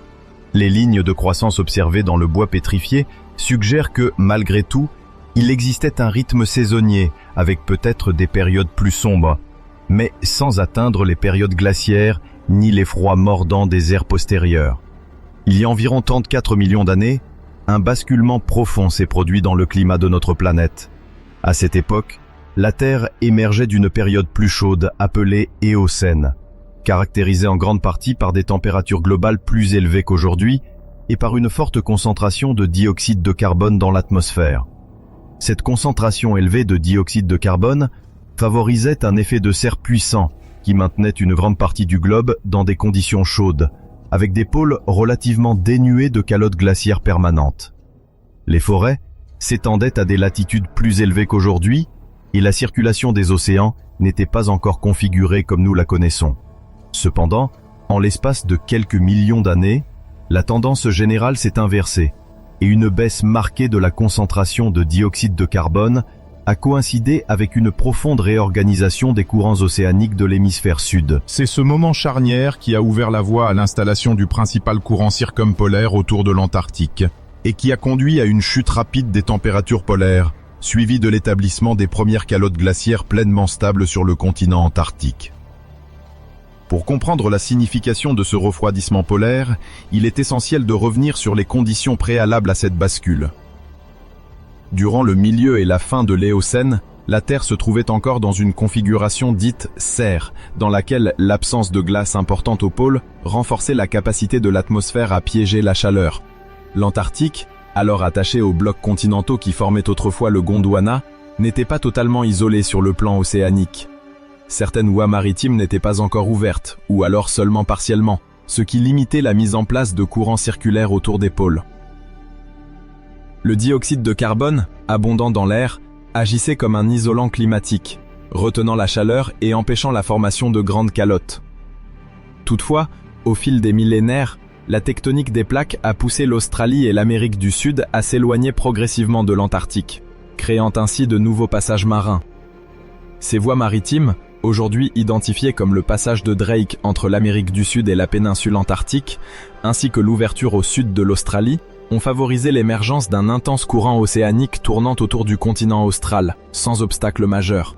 Les lignes de croissance observées dans le bois pétrifié suggèrent que, malgré tout, il existait un rythme saisonnier, avec peut-être des périodes plus sombres, mais sans atteindre les périodes glaciaires ni les froids mordants des ères postérieures. Il y a environ 34 millions d'années, un basculement profond s'est produit dans le climat de notre planète. À cette époque, la Terre émergeait d'une période plus chaude appelée Éocène, caractérisée en grande partie par des températures globales plus élevées qu'aujourd'hui et par une forte concentration de dioxyde de carbone dans l'atmosphère. Cette concentration élevée de dioxyde de carbone favorisait un effet de serre puissant qui maintenait une grande partie du globe dans des conditions chaudes, avec des pôles relativement dénués de calottes glaciaires permanentes. Les forêts s'étendaient à des latitudes plus élevées qu'aujourd'hui et la circulation des océans n'était pas encore configurée comme nous la connaissons. Cependant, en l'espace de quelques millions d'années, la tendance générale s'est inversée et une baisse marquée de la concentration de dioxyde de carbone a coïncidé avec une profonde réorganisation des courants océaniques de l'hémisphère sud. C'est ce moment charnière qui a ouvert la voie à l'installation du principal courant circumpolaire autour de l'Antarctique et qui a conduit à une chute rapide des températures polaires, suivie de l'établissement des premières calottes glaciaires pleinement stables sur le continent antarctique. Pour comprendre la signification de ce refroidissement polaire, il est essentiel de revenir sur les conditions préalables à cette bascule. Durant le milieu et la fin de l'Éocène, la Terre se trouvait encore dans une configuration dite serre, dans laquelle l'absence de glace importante au pôle renforçait la capacité de l'atmosphère à piéger la chaleur. L'Antarctique, alors attaché aux blocs continentaux qui formaient autrefois le Gondwana, n'était pas totalement isolé sur le plan océanique. Certaines voies maritimes n'étaient pas encore ouvertes, ou alors seulement partiellement, ce qui limitait la mise en place de courants circulaires autour des pôles. Le dioxyde de carbone, abondant dans l'air, agissait comme un isolant climatique, retenant la chaleur et empêchant la formation de grandes calottes. Toutefois, au fil des millénaires, la tectonique des plaques a poussé l'Australie et l'Amérique du Sud à s'éloigner progressivement de l'Antarctique, créant ainsi de nouveaux passages marins. Ces voies maritimes, aujourd'hui identifiées comme le passage de Drake entre l'Amérique du Sud et la péninsule antarctique, ainsi que l'ouverture au sud de l'Australie, ont favorisé l'émergence d'un intense courant océanique tournant autour du continent austral, sans obstacle majeur.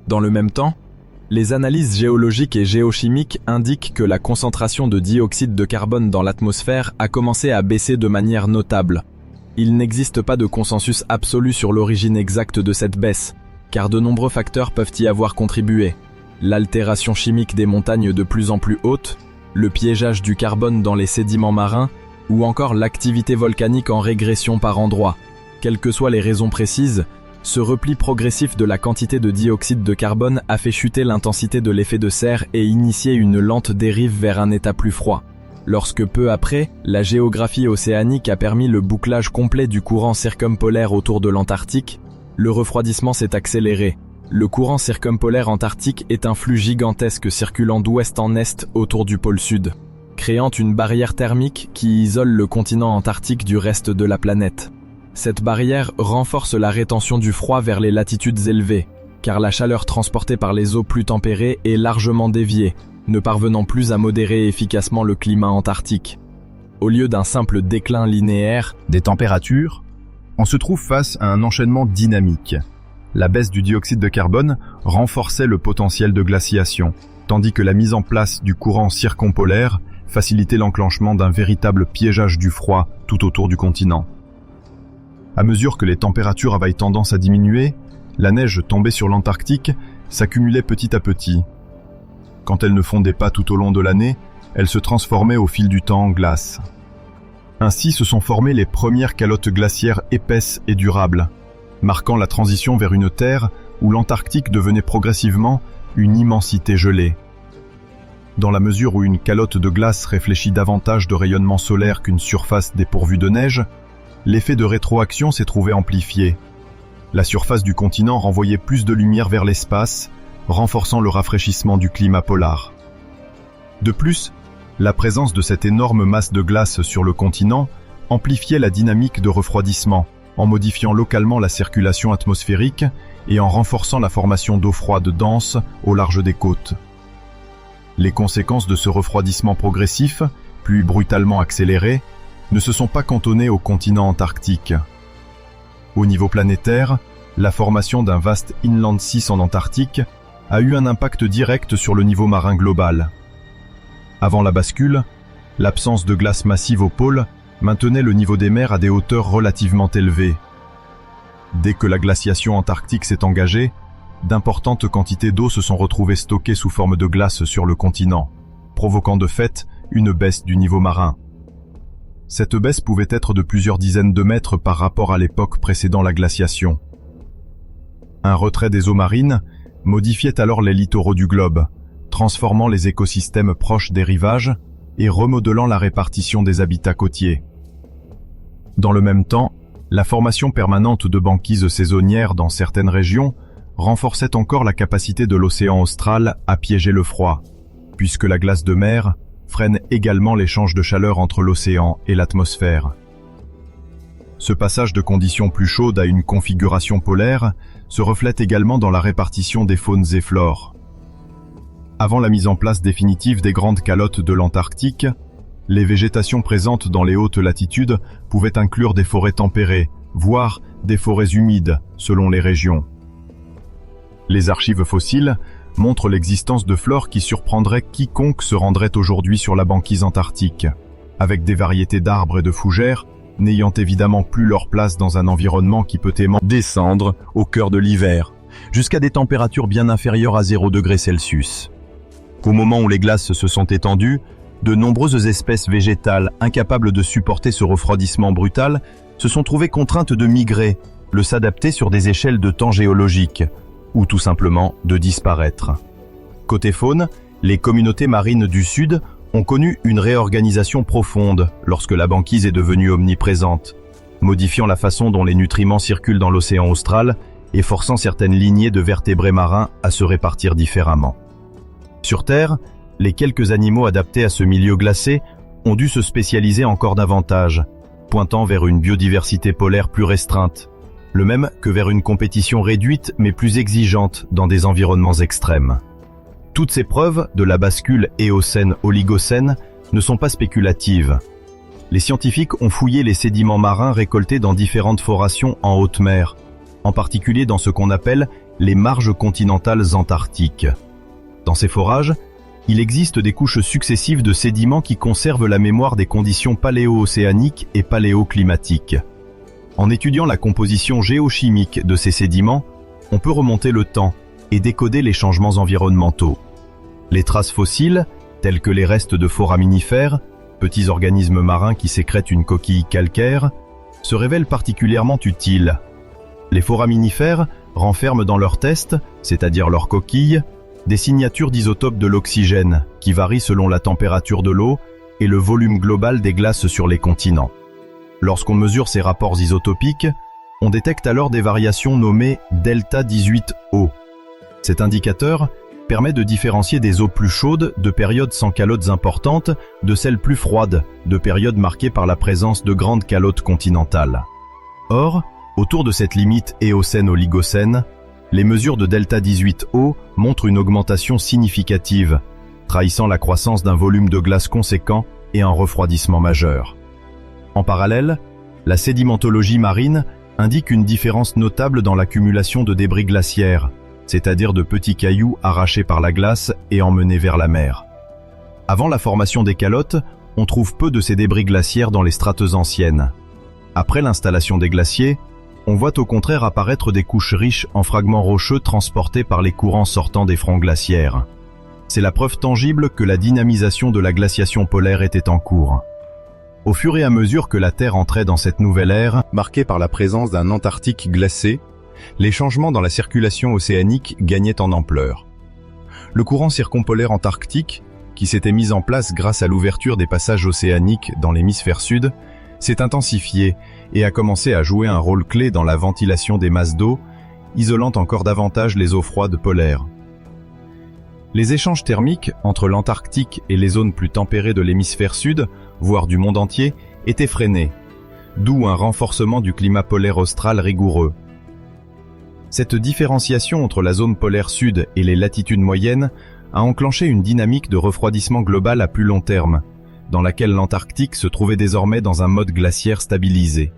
Dans le même temps, les analyses géologiques et géochimiques indiquent que la concentration de dioxyde de carbone dans l'atmosphère a commencé à baisser de manière notable. Il n'existe pas de consensus absolu sur l'origine exacte de cette baisse, car de nombreux facteurs peuvent y avoir contribué. L'altération chimique des montagnes de plus en plus hautes, le piégeage du carbone dans les sédiments marins, ou encore l'activité volcanique en régression par endroits. Quelles que soient les raisons précises, ce repli progressif de la quantité de dioxyde de carbone a fait chuter l'intensité de l'effet de serre et initier une lente dérive vers un état plus froid. lorsque peu après, la géographie océanique a permis le bouclage complet du courant circumpolaire autour de l'Antarctique, le refroidissement s'est accéléré. Le courant circumpolaire antarctique est un flux gigantesque circulant d'ouest en est autour du pôle sud, créant une barrière thermique qui isole le continent antarctique du reste de la planète. Cette barrière renforce la rétention du froid vers les latitudes élevées, car la chaleur transportée par les eaux plus tempérées est largement déviée, ne parvenant plus à modérer efficacement le climat antarctique. Au lieu d'un simple déclin linéaire des températures, on se trouve face à un enchaînement dynamique. La baisse du dioxyde de carbone renforçait le potentiel de glaciation, tandis que la mise en place du courant circumpolaire facilitait l'enclenchement d'un véritable piégeage du froid tout autour du continent. À mesure que les températures avaient tendance à diminuer, la neige tombée sur l'Antarctique s'accumulait petit à petit. Quand elle ne fondait pas tout au long de l'année, elle se transformait au fil du temps en glace. Ainsi se sont formées les premières calottes glaciaires épaisses et durables, marquant la transition vers une terre où l'Antarctique devenait progressivement une immensité gelée. Dans la mesure où une calotte de glace réfléchit davantage de rayonnement solaire qu'une surface dépourvue de neige, l'effet de rétroaction s'est trouvé amplifié. La surface du continent renvoyait plus de lumière vers l'espace, renforçant le rafraîchissement du climat polar. De plus, la présence de cette énorme masse de glace sur le continent amplifiait la dynamique de refroidissement, en modifiant localement la circulation atmosphérique et en renforçant la formation d'eau froide dense au large des côtes. Les conséquences de ce refroidissement progressif, puis brutalement accéléré, ne se sont pas cantonnées au continent antarctique. Au niveau planétaire, la formation d'un vaste inland sea en Antarctique a eu un impact direct sur le niveau marin global. Avant la bascule, l'absence de glace massive au pôle maintenait le niveau des mers à des hauteurs relativement élevées. Dès que la glaciation antarctique s'est engagée, d'importantes quantités d'eau se sont retrouvées stockées sous forme de glace sur le continent, provoquant de fait une baisse du niveau marin. Cette baisse pouvait être de plusieurs dizaines de mètres par rapport à l'époque précédant la glaciation. Un retrait des eaux marines modifiait alors les littoraux du globe, transformant les écosystèmes proches des rivages et remodelant la répartition des habitats côtiers. Dans le même temps, la formation permanente de banquises saisonnières dans certaines régions renforçait encore la capacité de l'océan austral à piéger le froid, puisque la glace de mer freine également l'échange de chaleur entre l'océan et l'atmosphère. Ce passage de conditions plus chaudes à une configuration polaire se reflète également dans la répartition des faunes et flores. Avant la mise en place définitive des grandes calottes de l'Antarctique, les végétations présentes dans les hautes latitudes pouvaient inclure des forêts tempérées, voire des forêts humides, selon les régions. Les archives fossiles montrent l'existence de flore qui surprendrait quiconque se rendrait aujourd'hui sur la banquise antarctique, avec des variétés d'arbres et de fougères n'ayant évidemment plus leur place dans un environnement qui peut aisément descendre au cœur de l'hiver, jusqu'à des températures bien inférieures à 0 degré Celsius. Qu'au moment où les glaces se sont étendues, de nombreuses espèces végétales incapables de supporter ce refroidissement brutal se sont trouvées contraintes de migrer, de s'adapter sur des échelles de temps géologiques, ou tout simplement de disparaître. Côté faune, les communautés marines du Sud ont connu une réorganisation profonde lorsque la banquise est devenue omniprésente, modifiant la façon dont les nutriments circulent dans l'océan austral et forçant certaines lignées de vertébrés marins à se répartir différemment. Sur Terre, les quelques animaux adaptés à ce milieu glacé ont dû se spécialiser encore davantage, pointant vers une biodiversité polaire plus restreinte, le même que vers une compétition réduite mais plus exigeante dans des environnements extrêmes. Toutes ces preuves de la bascule Éocène-Oligocène ne sont pas spéculatives. Les scientifiques ont fouillé les sédiments marins récoltés dans différentes forations en haute mer, en particulier dans ce qu'on appelle les marges continentales antarctiques. Dans ces forages, il existe des couches successives de sédiments qui conservent la mémoire des conditions paléo-océaniques et paléoclimatiques. En étudiant la composition géochimique de ces sédiments, on peut remonter le temps et décoder les changements environnementaux. Les traces fossiles, telles que les restes de foraminifères, petits organismes marins qui sécrètent une coquille calcaire, se révèlent particulièrement utiles. Les foraminifères renferment dans leurs testes, c'est-à-dire leurs coquilles, des signatures d'isotopes de l'oxygène qui varient selon la température de l'eau et le volume global des glaces sur les continents. Lorsqu'on mesure ces rapports isotopiques, on détecte alors des variations nommées delta 18O. Cet indicateur permet de différencier des eaux plus chaudes de périodes sans calottes importantes de celles plus froides, de périodes marquées par la présence de grandes calottes continentales. Or, autour de cette limite Éocène-Oligocène, les mesures de delta 18O montrent une augmentation significative, trahissant la croissance d'un volume de glace conséquent et un refroidissement majeur. En parallèle, la sédimentologie marine indique une différence notable dans l'accumulation de débris glaciaires, c'est-à-dire de petits cailloux arrachés par la glace et emmenés vers la mer. Avant la formation des calottes, on trouve peu de ces débris glaciaires dans les strates anciennes. Après l'installation des glaciers, on voit au contraire apparaître des couches riches en fragments rocheux transportés par les courants sortant des fronts glaciaires. C'est la preuve tangible que la dynamisation de la glaciation polaire était en cours. Au fur et à mesure que la Terre entrait dans cette nouvelle ère, marquée par la présence d'un Antarctique glacé, les changements dans la circulation océanique gagnaient en ampleur. Le courant circumpolaire antarctique, qui s'était mis en place grâce à l'ouverture des passages océaniques dans l'hémisphère sud, s'est intensifié et a commencé à jouer un rôle clé dans la ventilation des masses d'eau, isolant encore davantage les eaux froides polaires. Les échanges thermiques entre l'Antarctique et les zones plus tempérées de l'hémisphère sud, voire du monde entier, étaient freinés, d'où un renforcement du climat polaire austral rigoureux. Cette différenciation entre la zone polaire sud et les latitudes moyennes a enclenché une dynamique de refroidissement global à plus long terme, dans laquelle l'Antarctique se trouvait désormais dans un mode glaciaire stabilisé.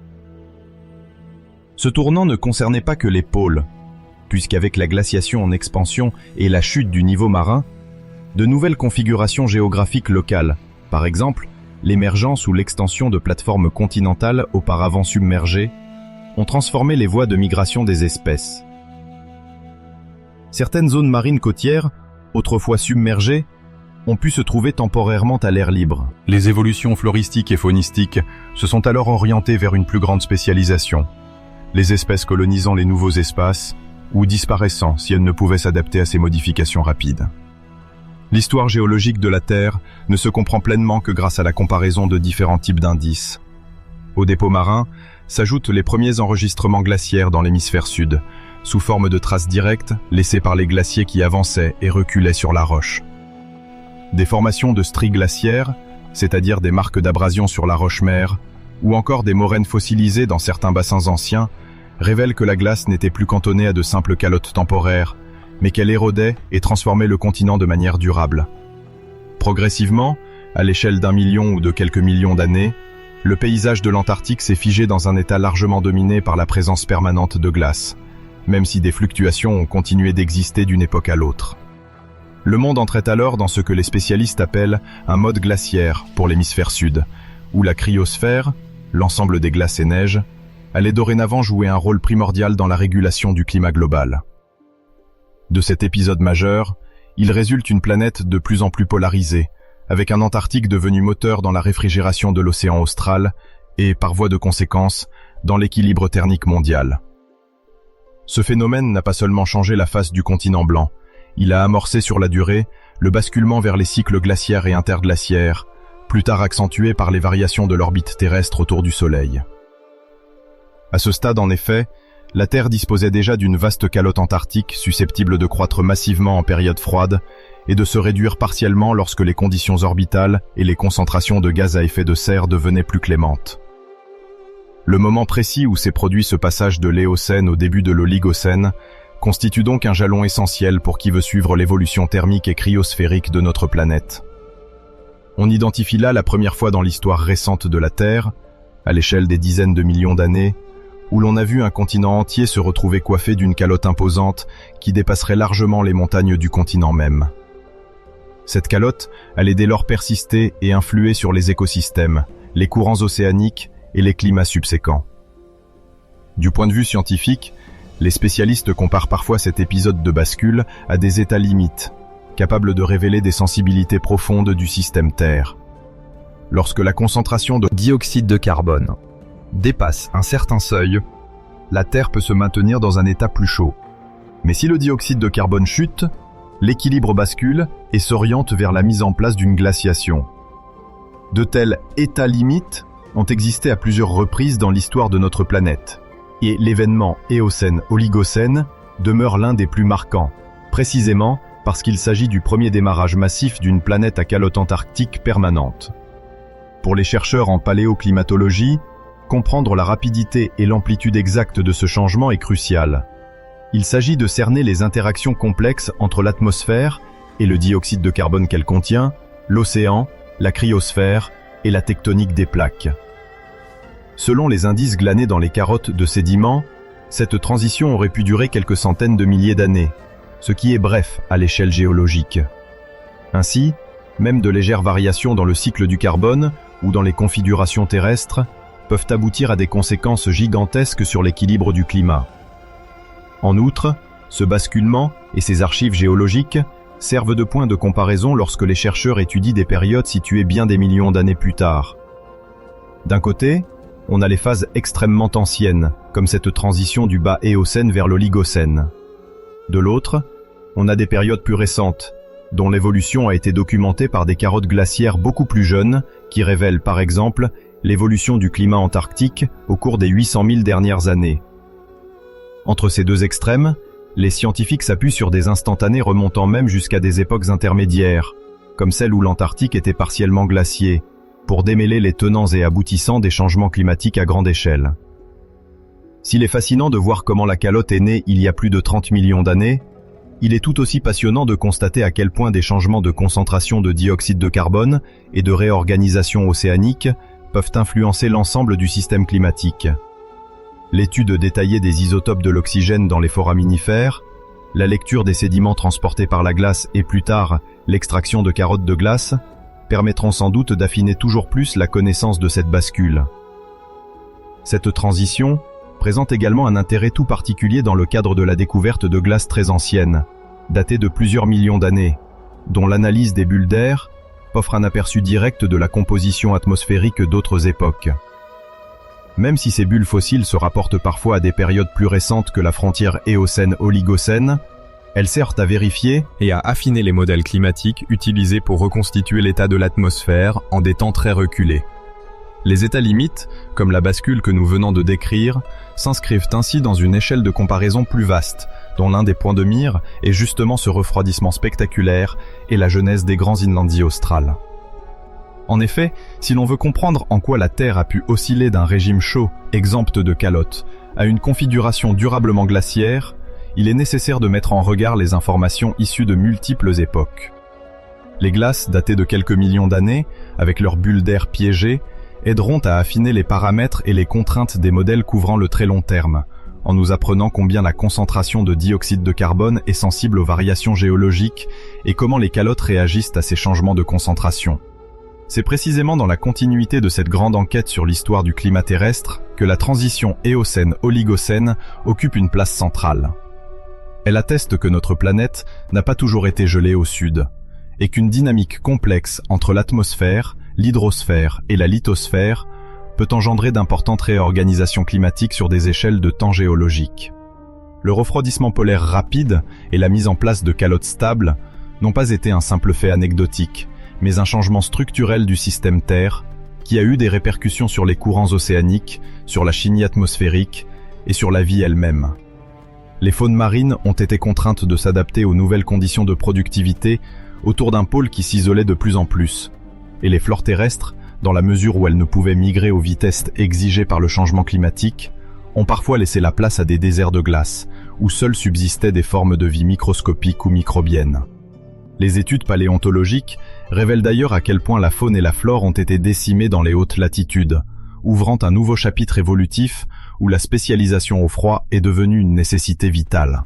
Ce tournant ne concernait pas que les pôles, puisqu'avec la glaciation en expansion et la chute du niveau marin, de nouvelles configurations géographiques locales, par exemple l'émergence ou l'extension de plateformes continentales auparavant submergées, ont transformé les voies de migration des espèces. Certaines zones marines côtières, autrefois submergées, ont pu se trouver temporairement à l'air libre. Les évolutions floristiques et faunistiques se sont alors orientées vers une plus grande spécialisation, les espèces colonisant les nouveaux espaces ou disparaissant si elles ne pouvaient s'adapter à ces modifications rapides. L'histoire géologique de la Terre ne se comprend pleinement que grâce à la comparaison de différents types d'indices. Au dépôt marin s'ajoutent les premiers enregistrements glaciaires dans l'hémisphère sud, sous forme de traces directes laissées par les glaciers qui avançaient et reculaient sur la roche. Des formations de stries glaciaires, c'est-à-dire des marques d'abrasion sur la roche-mère, ou encore des moraines fossilisées dans certains bassins anciens, révèlent que la glace n'était plus cantonnée à de simples calottes temporaires, mais qu'elle érodait et transformait le continent de manière durable. Progressivement, à l'échelle d'1 million ou de quelques millions d'années, le paysage de l'Antarctique s'est figé dans un état largement dominé par la présence permanente de glace, même si des fluctuations ont continué d'exister d'une époque à l'autre. Le monde entrait alors dans ce que les spécialistes appellent un mode glaciaire pour l'hémisphère sud, où la cryosphère, l'ensemble des glaces et neiges, allait dorénavant jouer un rôle primordial dans la régulation du climat global. De cet épisode majeur, il résulte une planète de plus en plus polarisée, avec un Antarctique devenu moteur dans la réfrigération de l'océan austral et, par voie de conséquence, dans l'équilibre thermique mondial. Ce phénomène n'a pas seulement changé la face du continent blanc, il a amorcé sur la durée le basculement vers les cycles glaciaires et interglaciaires, plus tard accentués par les variations de l'orbite terrestre autour du Soleil. À ce stade, en effet, la Terre disposait déjà d'une vaste calotte antarctique susceptible de croître massivement en période froide et de se réduire partiellement lorsque les conditions orbitales et les concentrations de gaz à effet de serre devenaient plus clémentes. Le moment précis où s'est produit ce passage de l'Éocène au début de l'Oligocène constitue donc un jalon essentiel pour qui veut suivre l'évolution thermique et cryosphérique de notre planète. On identifie là la première fois dans l'histoire récente de la Terre, à l'échelle des dizaines de millions d'années, où l'on a vu un continent entier se retrouver coiffé d'une calotte imposante qui dépasserait largement les montagnes du continent même. Cette calotte allait dès lors persister et influer sur les écosystèmes, les courants océaniques et les climats subséquents. Du point de vue scientifique, les spécialistes comparent parfois cet épisode de bascule à des états limites, capables de révéler des sensibilités profondes du système Terre. Lorsque la concentration de dioxyde de carbone dépasse un certain seuil, la Terre peut se maintenir dans un état plus chaud. Mais si le dioxyde de carbone chute, l'équilibre bascule et s'oriente vers la mise en place d'une glaciation. De tels états limites ont existé à plusieurs reprises dans l'histoire de notre planète, et l'événement Éocène-Oligocène demeure l'un des plus marquants, précisément parce qu'il s'agit du premier démarrage massif d'une planète à calotte antarctique permanente. Pour les chercheurs en paléoclimatologie, comprendre la rapidité et l'amplitude exacte de ce changement est crucial. Il s'agit de cerner les interactions complexes entre l'atmosphère et le dioxyde de carbone qu'elle contient, l'océan, la cryosphère et la tectonique des plaques. Selon les indices glanés dans les carottes de sédiments, cette transition aurait pu durer quelques centaines de milliers d'années, ce qui est bref à l'échelle géologique. Ainsi, même de légères variations dans le cycle du carbone ou dans les configurations terrestres peuvent aboutir à des conséquences gigantesques sur l'équilibre du climat. En outre, ce basculement et ces archives géologiques servent de point de comparaison lorsque les chercheurs étudient des périodes situées bien des millions d'années plus tard. D'un côté, on a les phases extrêmement anciennes, comme cette transition du bas Éocène vers l'Oligocène. De l'autre, on a des périodes plus récentes, dont l'évolution a été documentée par des carottes glaciaires beaucoup plus jeunes, qui révèlent par exemple l'évolution du climat antarctique au cours des 800 000 dernières années. Entre ces deux extrêmes, les scientifiques s'appuient sur des instantanés remontant même jusqu'à des époques intermédiaires, comme celle où l'Antarctique était partiellement glacié, pour démêler les tenants et aboutissants des changements climatiques à grande échelle. S'il est fascinant de voir comment la calotte est née il y a plus de 30 millions d'années, il est tout aussi passionnant de constater à quel point des changements de concentration de dioxyde de carbone et de réorganisation océanique peuvent influencer l'ensemble du système climatique. L'étude détaillée des isotopes de l'oxygène dans les foraminifères, la lecture des sédiments transportés par la glace et plus tard l'extraction de carottes de glace permettront sans doute d'affiner toujours plus la connaissance de cette bascule. Cette transition présente également un intérêt tout particulier dans le cadre de la découverte de glaces très anciennes, datées de plusieurs millions d'années, dont l'analyse des bulles d'air offre un aperçu direct de la composition atmosphérique d'autres époques. Même si ces bulles fossiles se rapportent parfois à des périodes plus récentes que la frontière Éocène-Oligocène, elles servent à vérifier et à affiner les modèles climatiques utilisés pour reconstituer l'état de l'atmosphère en des temps très reculés. Les états limites, comme la bascule que nous venons de décrire, s'inscrivent ainsi dans une échelle de comparaison plus vaste, dont l'un des points de mire est justement ce refroidissement spectaculaire et la genèse des grands inlandis australes. En effet, si l'on veut comprendre en quoi la Terre a pu osciller d'un régime chaud, exempt de calotte, à une configuration durablement glaciaire, il est nécessaire de mettre en regard les informations issues de multiples époques. Les glaces, datées de quelques millions d'années, avec leurs bulles d'air piégées, aideront à affiner les paramètres et les contraintes des modèles couvrant le très long terme, en nous apprenant combien la concentration de dioxyde de carbone est sensible aux variations géologiques et comment les calottes réagissent à ces changements de concentration. C'est précisément dans la continuité de cette grande enquête sur l'histoire du climat terrestre que la transition Éocène-Oligocène occupe une place centrale. Elle atteste que notre planète n'a pas toujours été gelée au sud, et qu'une dynamique complexe entre l'atmosphère, l'hydrosphère et la lithosphère peut engendrer d'importantes réorganisations climatiques sur des échelles de temps géologiques. Le refroidissement polaire rapide et la mise en place de calottes stables n'ont pas été un simple fait anecdotique, mais un changement structurel du système Terre qui a eu des répercussions sur les courants océaniques, sur la chimie atmosphérique et sur la vie elle-même. Les faunes marines ont été contraintes de s'adapter aux nouvelles conditions de productivité autour d'un pôle qui s'isolait de plus en plus, et les flores terrestres, dans la mesure où elles ne pouvaient migrer aux vitesses exigées par le changement climatique, ont parfois laissé la place à des déserts de glace, où seules subsistaient des formes de vie microscopiques ou microbiennes. Les études paléontologiques révèlent d'ailleurs à quel point la faune et la flore ont été décimées dans les hautes latitudes, ouvrant un nouveau chapitre évolutif où la spécialisation au froid est devenue une nécessité vitale.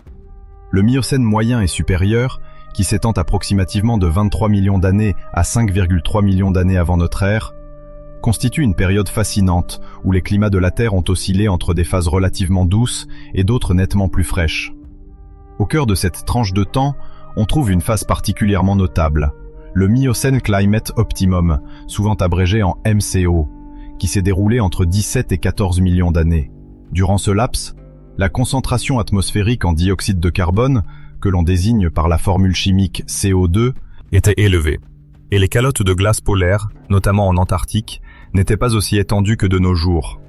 Le Miocène moyen et supérieur, qui s'étend approximativement de 23 millions d'années à 5,3 millions d'années avant notre ère, constitue une période fascinante où les climats de la Terre ont oscillé entre des phases relativement douces et d'autres nettement plus fraîches. Au cœur de cette tranche de temps, on trouve une phase particulièrement notable, le Miocène Climate Optimum, souvent abrégé en MCO, qui s'est déroulé entre 17 et 14 millions d'années. Durant ce laps, la concentration atmosphérique en dioxyde de carbone, que l'on désigne par la formule chimique CO2, était élevée. et les calottes de glace polaires, notamment en Antarctique, n'étaient pas aussi étendues que de nos jours.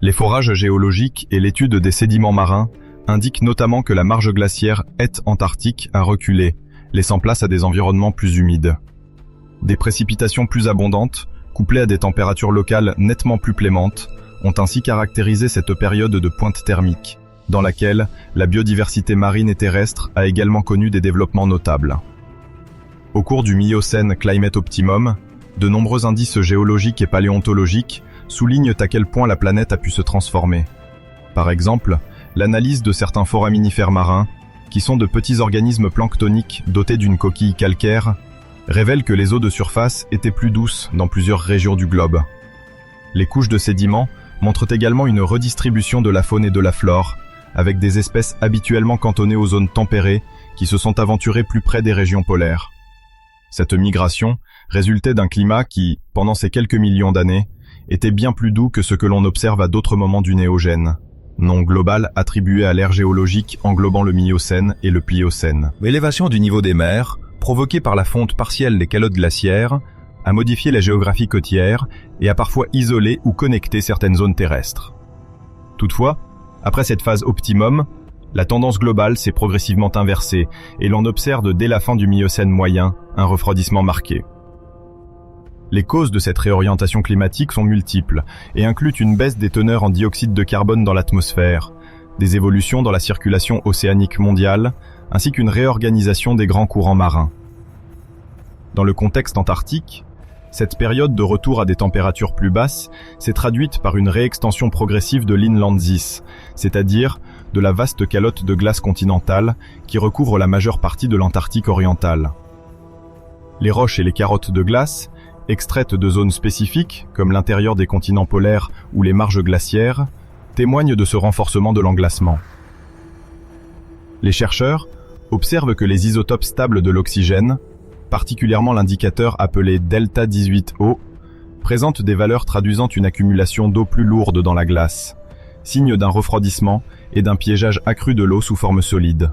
Les forages géologiques et l'étude des sédiments marins indiquent notamment que la marge glaciaire est-antarctique a reculé, laissant place à des environnements plus humides. Des précipitations plus abondantes, couplées à des températures locales nettement plus clémentes, ont ainsi caractérisé cette période de pointe thermique, dans laquelle la biodiversité marine et terrestre a également connu des développements notables. Au cours du Miocène Climate Optimum, de nombreux indices géologiques et paléontologiques soulignent à quel point la planète a pu se transformer. Par exemple, l'analyse de certains foraminifères marins, qui sont de petits organismes planctoniques dotés d'une coquille calcaire, révèle que les eaux de surface étaient plus douces dans plusieurs régions du globe. Les couches de sédiments montrent également une redistribution de la faune et de la flore, avec des espèces habituellement cantonnées aux zones tempérées qui se sont aventurées plus près des régions polaires. Cette migration résultait d'un climat qui, pendant ces quelques millions d'années, était bien plus doux que ce que l'on observe à d'autres moments du Néogène, nom global attribué à l'ère géologique englobant le Miocène et le Pliocène. L'élévation du niveau des mers, provoquée par la fonte partielle des calottes glaciaires, a modifié la géographie côtière et a parfois isolé ou connecté certaines zones terrestres. Toutefois, après cette phase optimum, la tendance globale s'est progressivement inversée et l'on observe dès la fin du Miocène moyen un refroidissement marqué. Les causes de cette réorientation climatique sont multiples et incluent une baisse des teneurs en dioxyde de carbone dans l'atmosphère, des évolutions dans la circulation océanique mondiale, ainsi qu'une réorganisation des grands courants marins. Dans le contexte antarctique, cette période de retour à des températures plus basses s'est traduite par une réextension progressive de l'inlandsis, c'est-à-dire de la vaste calotte de glace continentale qui recouvre la majeure partie de l'Antarctique orientale. Les roches et les carottes de glace, extraites de zones spécifiques, comme l'intérieur des continents polaires ou les marges glaciaires, témoignent de ce renforcement de l'englacement. Les chercheurs observent que les isotopes stables de l'oxygène, particulièrement l'indicateur appelé delta 18O, présentent des valeurs traduisant une accumulation d'eau plus lourde dans la glace, signe d'un refroidissement et d'un piégeage accru de l'eau sous forme solide.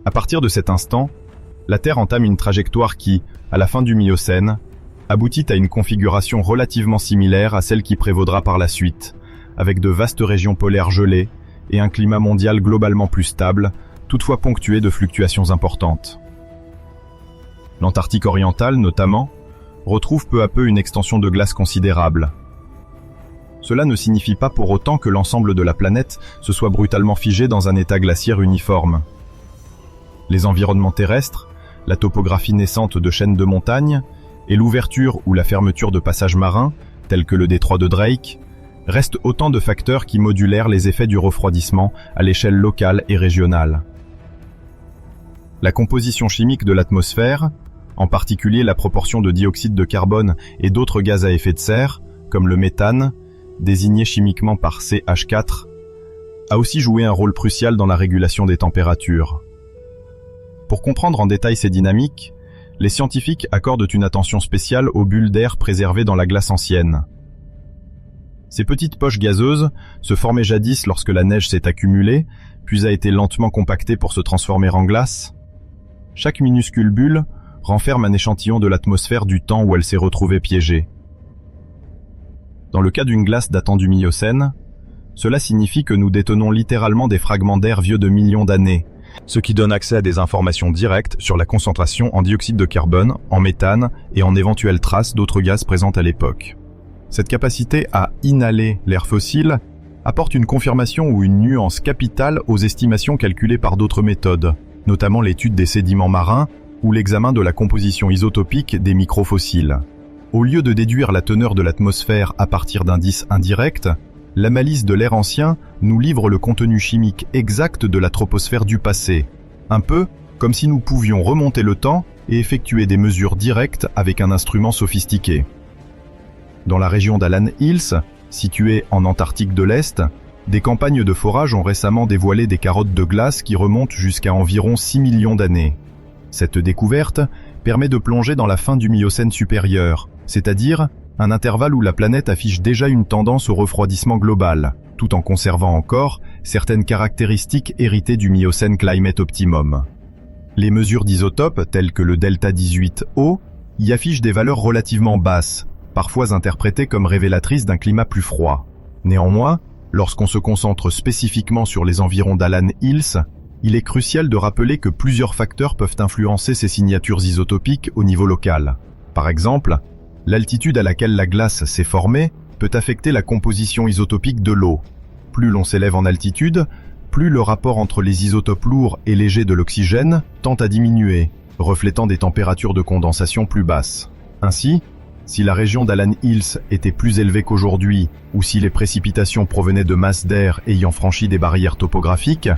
À partir de cet instant, la Terre entame une trajectoire qui, à la fin du Miocène, aboutit à une configuration relativement similaire à celle qui prévaudra par la suite, avec de vastes régions polaires gelées et un climat mondial globalement plus stable, toutefois ponctué de fluctuations importantes. L'Antarctique orientale, notamment, retrouve peu à peu une extension de glace considérable. Cela ne signifie pas pour autant que l'ensemble de la planète se soit brutalement figé dans un état glaciaire uniforme. Les environnements terrestres, la topographie naissante de chaînes de montagnes et l'ouverture ou la fermeture de passages marins, tels que le détroit de Drake, restent autant de facteurs qui modulèrent les effets du refroidissement à l'échelle locale et régionale. La composition chimique de l'atmosphère, en particulier la proportion de dioxyde de carbone et d'autres gaz à effet de serre, comme le méthane, désigné chimiquement par CH4, a aussi joué un rôle crucial dans la régulation des températures. Pour comprendre en détail ces dynamiques, les scientifiques accordent une attention spéciale aux bulles d'air préservées dans la glace ancienne. Ces petites poches gazeuses se formaient jadis lorsque la neige s'est accumulée, puis a été lentement compactée pour se transformer en glace. Chaque minuscule bulle renferme un échantillon de l'atmosphère du temps où elle s'est retrouvée piégée. Dans le cas d'une glace datant du Miocène, cela signifie que nous détenons littéralement des fragments d'air vieux de millions d'années, ce qui donne accès à des informations directes sur la concentration en dioxyde de carbone, en méthane et en éventuelles traces d'autres gaz présents à l'époque. Cette capacité à inhaler l'air fossile apporte une confirmation ou une nuance capitale aux estimations calculées par d'autres méthodes, notamment l'étude des sédiments marins ou l'examen de la composition isotopique des microfossiles. Au lieu de déduire la teneur de l'atmosphère à partir d'indices indirects, l'analyse de l'air ancien nous livre le contenu chimique exact de la troposphère du passé, un peu comme si nous pouvions remonter le temps et effectuer des mesures directes avec un instrument sophistiqué. Dans la région d'Allan Hills, située en Antarctique de l'Est, des campagnes de forage ont récemment dévoilé des carottes de glace qui remontent jusqu'à environ 6 millions d'années. Cette découverte permet de plonger dans la fin du Miocène supérieur, c'est-à-dire un intervalle où la planète affiche déjà une tendance au refroidissement global, tout en conservant encore certaines caractéristiques héritées du Miocène Climate Optimum. Les mesures d'isotopes, telles que le delta 18O, y affiche des valeurs relativement basses, parfois interprétées comme révélatrices d'un climat plus froid. Néanmoins, lorsqu'on se concentre spécifiquement sur les environs d'Alan Hills, il est crucial de rappeler que plusieurs facteurs peuvent influencer ces signatures isotopiques au niveau local. Par exemple, l'altitude à laquelle la glace s'est formée peut affecter la composition isotopique de l'eau. Plus l'on s'élève en altitude, plus le rapport entre les isotopes lourds et légers de l'oxygène tend à diminuer, reflétant des températures de condensation plus basses. Ainsi, si la région d'Alan Hills était plus élevée qu'aujourd'hui, ou si les précipitations provenaient de masses d'air ayant franchi des barrières topographiques,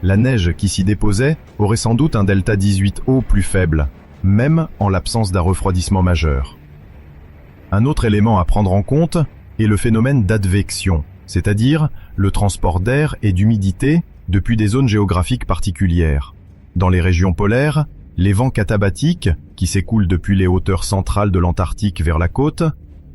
la neige qui s'y déposait aurait sans doute un delta 18O plus faible, même en l'absence d'un refroidissement majeur. Un autre élément à prendre en compte est le phénomène d'advection, c'est-à-dire le transport d'air et d'humidité depuis des zones géographiques particulières. Dans les régions polaires, les vents katabatiques, qui s'écoulent depuis les hauteurs centrales de l'Antarctique vers la côte,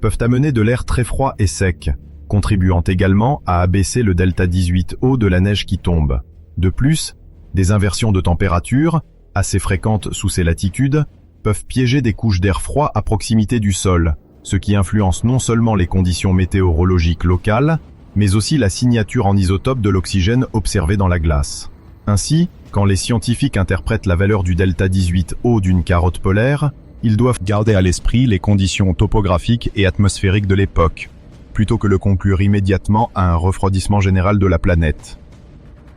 peuvent amener de l'air très froid et sec, contribuant également à abaisser le delta 18O de la neige qui tombe. De plus, des inversions de température, assez fréquentes sous ces latitudes, peuvent piéger des couches d'air froid à proximité du sol, ce qui influence non seulement les conditions météorologiques locales, mais aussi la signature en isotope de l'oxygène observée dans la glace. Ainsi, quand les scientifiques interprètent la valeur du delta 18O d'une carotte polaire, ils doivent garder à l'esprit les conditions topographiques et atmosphériques de l'époque, plutôt que le conclure immédiatement à un refroidissement général de la planète.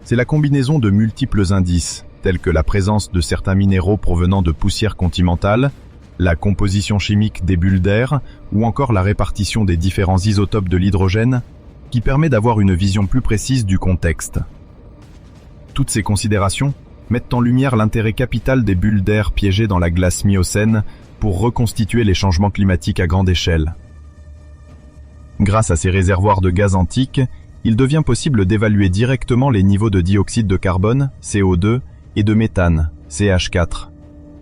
C'est la combinaison de multiples indices, tels que la présence de certains minéraux provenant de poussières continentales, la composition chimique des bulles d'air ou encore la répartition des différents isotopes de l'hydrogène, qui permet d'avoir une vision plus précise du contexte. Toutes ces considérations mettent en lumière l'intérêt capital des bulles d'air piégées dans la glace Miocène pour reconstituer les changements climatiques à grande échelle. Grâce à ces réservoirs de gaz antiques, il devient possible d'évaluer directement les niveaux de dioxyde de carbone, CO2, et de méthane, CH4,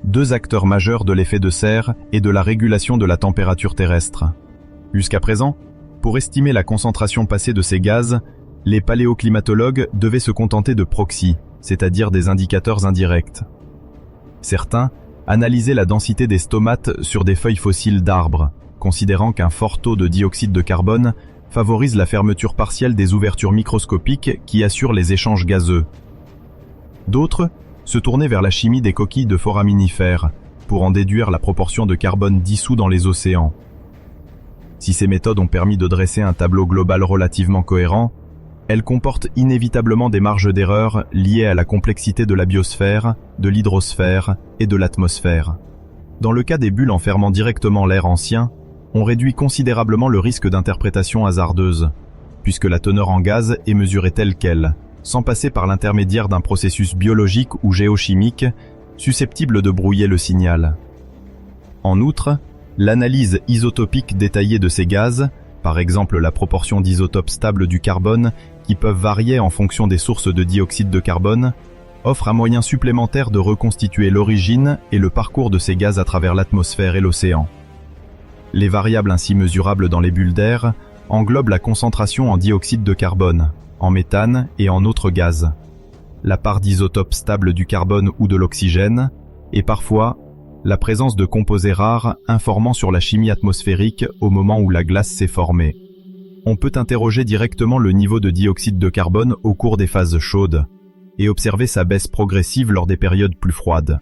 deux acteurs majeurs de l'effet de serre et de la régulation de la température terrestre. Jusqu'à présent, pour estimer la concentration passée de ces gaz, les paléoclimatologues devaient se contenter de proxys, c'est-à-dire des indicateurs indirects. Certains analysaient la densité des stomates sur des feuilles fossiles d'arbres, considérant qu'un fort taux de dioxyde de carbone favorise la fermeture partielle des ouvertures microscopiques qui assurent les échanges gazeux. D'autres se tournaient vers la chimie des coquilles de foraminifères pour en déduire la proportion de carbone dissous dans les océans. Si ces méthodes ont permis de dresser un tableau global relativement cohérent, elles comportent inévitablement des marges d'erreur liées à la complexité de la biosphère, de l'hydrosphère et de l'atmosphère. Dans le cas des bulles enfermant directement l'air ancien, on réduit considérablement le risque d'interprétation hasardeuse, puisque la teneur en gaz est mesurée telle qu'elle, sans passer par l'intermédiaire d'un processus biologique ou géochimique susceptible de brouiller le signal. En outre, l'analyse isotopique détaillée de ces gaz, par exemple la proportion d'isotopes stables du carbone qui peuvent varier en fonction des sources de dioxyde de carbone, offre un moyen supplémentaire de reconstituer l'origine et le parcours de ces gaz à travers l'atmosphère et l'océan. Les variables ainsi mesurables dans les bulles d'air englobent la concentration en dioxyde de carbone, en méthane et en autres gaz, la part d'isotopes stables du carbone ou de l'oxygène, et parfois la présence de composés rares informant sur la chimie atmosphérique au moment où la glace s'est formée. On peut interroger directement le niveau de dioxyde de carbone au cours des phases chaudes et observer sa baisse progressive lors des périodes plus froides.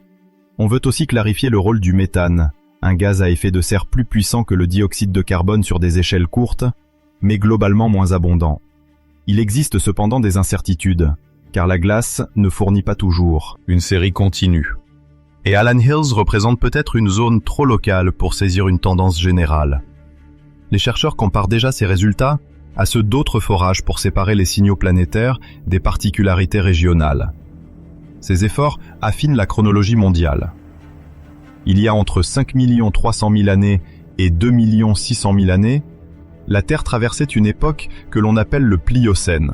On veut aussi clarifier le rôle du méthane, un gaz à effet de serre plus puissant que le dioxyde de carbone sur des échelles courtes, mais globalement moins abondant. Il existe cependant des incertitudes, car la glace ne fournit pas toujours une série continue. Et Alan Hills représente peut-être une zone trop locale pour saisir une tendance générale. Les chercheurs comparent déjà ces résultats à ceux d'autres forages pour séparer les signaux planétaires des particularités régionales. Ces efforts affinent la chronologie mondiale. Il y a entre 5 300 000 années et 2 600 000 années, la Terre traversait une époque que l'on appelle le Pliocène.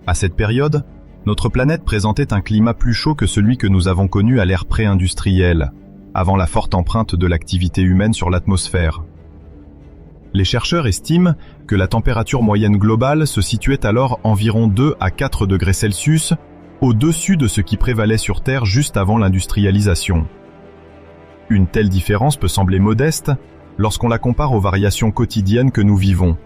À cette période, notre planète présentait un climat plus chaud que celui que nous avons connu à l'ère pré-industrielle, avant la forte empreinte de l'activité humaine sur l'atmosphère. Les chercheurs estiment que la température moyenne globale se situait alors environ 2 à 4 degrés Celsius au-dessus de ce qui prévalait sur Terre juste avant l'industrialisation. Une telle différence peut sembler modeste lorsqu'on la compare aux variations quotidiennes que nous vivons.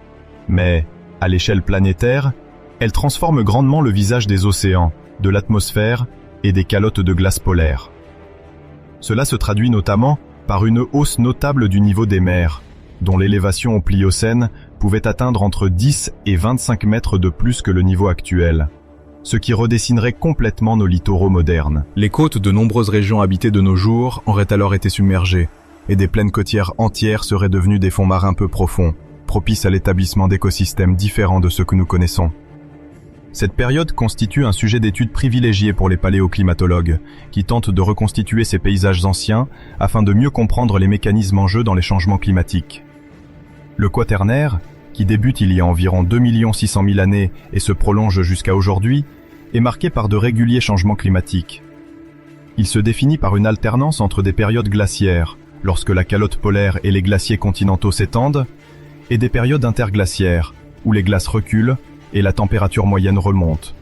Mais, à l'échelle planétaire, elle transforme grandement le visage des océans, de l'atmosphère et des calottes de glace polaire. Cela se traduit notamment par une hausse notable du niveau des mers, dont l'élévation au Pliocène pouvait atteindre entre 10 et 25 mètres de plus que le niveau actuel, ce qui redessinerait complètement nos littoraux modernes. Les côtes de nombreuses régions habitées de nos jours auraient alors été submergées, et des plaines côtières entières seraient devenues des fonds marins peu profonds, propices à l'établissement d'écosystèmes différents de ceux que nous connaissons. Cette période constitue un sujet d'étude privilégié pour les paléoclimatologues, qui tentent de reconstituer ces paysages anciens afin de mieux comprendre les mécanismes en jeu dans les changements climatiques. Le Quaternaire, qui débute il y a environ 2 600 000 années et se prolonge jusqu'à aujourd'hui, est marqué par de réguliers changements climatiques. Il se définit par une alternance entre des périodes glaciaires, lorsque la calotte polaire et les glaciers continentaux s'étendent, et des périodes interglaciaires, où les glaces reculent et la température moyenne remonte.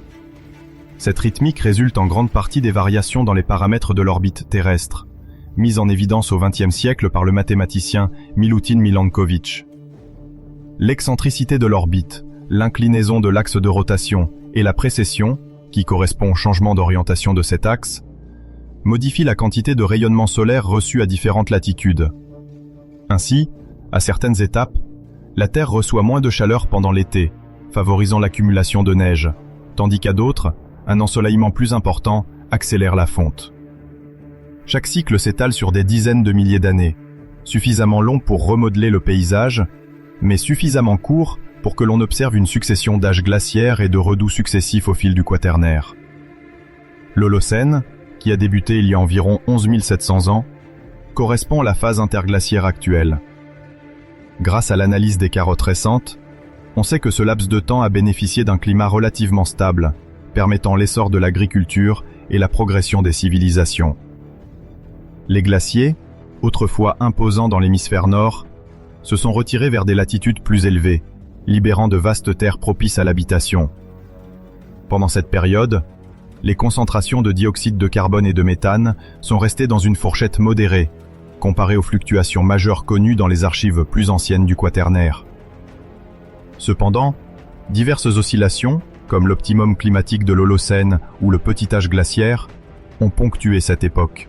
Cette rythmique résulte en grande partie des variations dans les paramètres de l'orbite terrestre, mise en évidence au XXe siècle par le mathématicien Milutin Milankovitch. L'excentricité de l'orbite, l'inclinaison de l'axe de rotation et la précession, qui correspond au changement d'orientation de cet axe, modifient la quantité de rayonnement solaire reçu à différentes latitudes. Ainsi, à certaines étapes, la Terre reçoit moins de chaleur pendant l'été, favorisant l'accumulation de neige, tandis qu'à d'autres, un ensoleillement plus important accélère la fonte. Chaque cycle s'étale sur des dizaines de milliers d'années, suffisamment long pour remodeler le paysage, mais suffisamment court pour que l'on observe une succession d'âges glaciaires et de redoux successifs au fil du Quaternaire. L'Holocène, qui a débuté il y a environ 11 700 ans, correspond à la phase interglaciaire actuelle. Grâce à l'analyse des carottes récentes, on sait que ce laps de temps a bénéficié d'un climat relativement stable, permettant l'essor de l'agriculture et la progression des civilisations. Les glaciers, autrefois imposants dans l'hémisphère nord, se sont retirés vers des latitudes plus élevées, libérant de vastes terres propices à l'habitation. Pendant cette période, les concentrations de dioxyde de carbone et de méthane sont restées dans une fourchette modérée, comparée aux fluctuations majeures connues dans les archives plus anciennes du Quaternaire. Cependant, diverses oscillations, comme l'optimum climatique de l'Holocène ou le petit âge glaciaire, ont ponctué cette époque.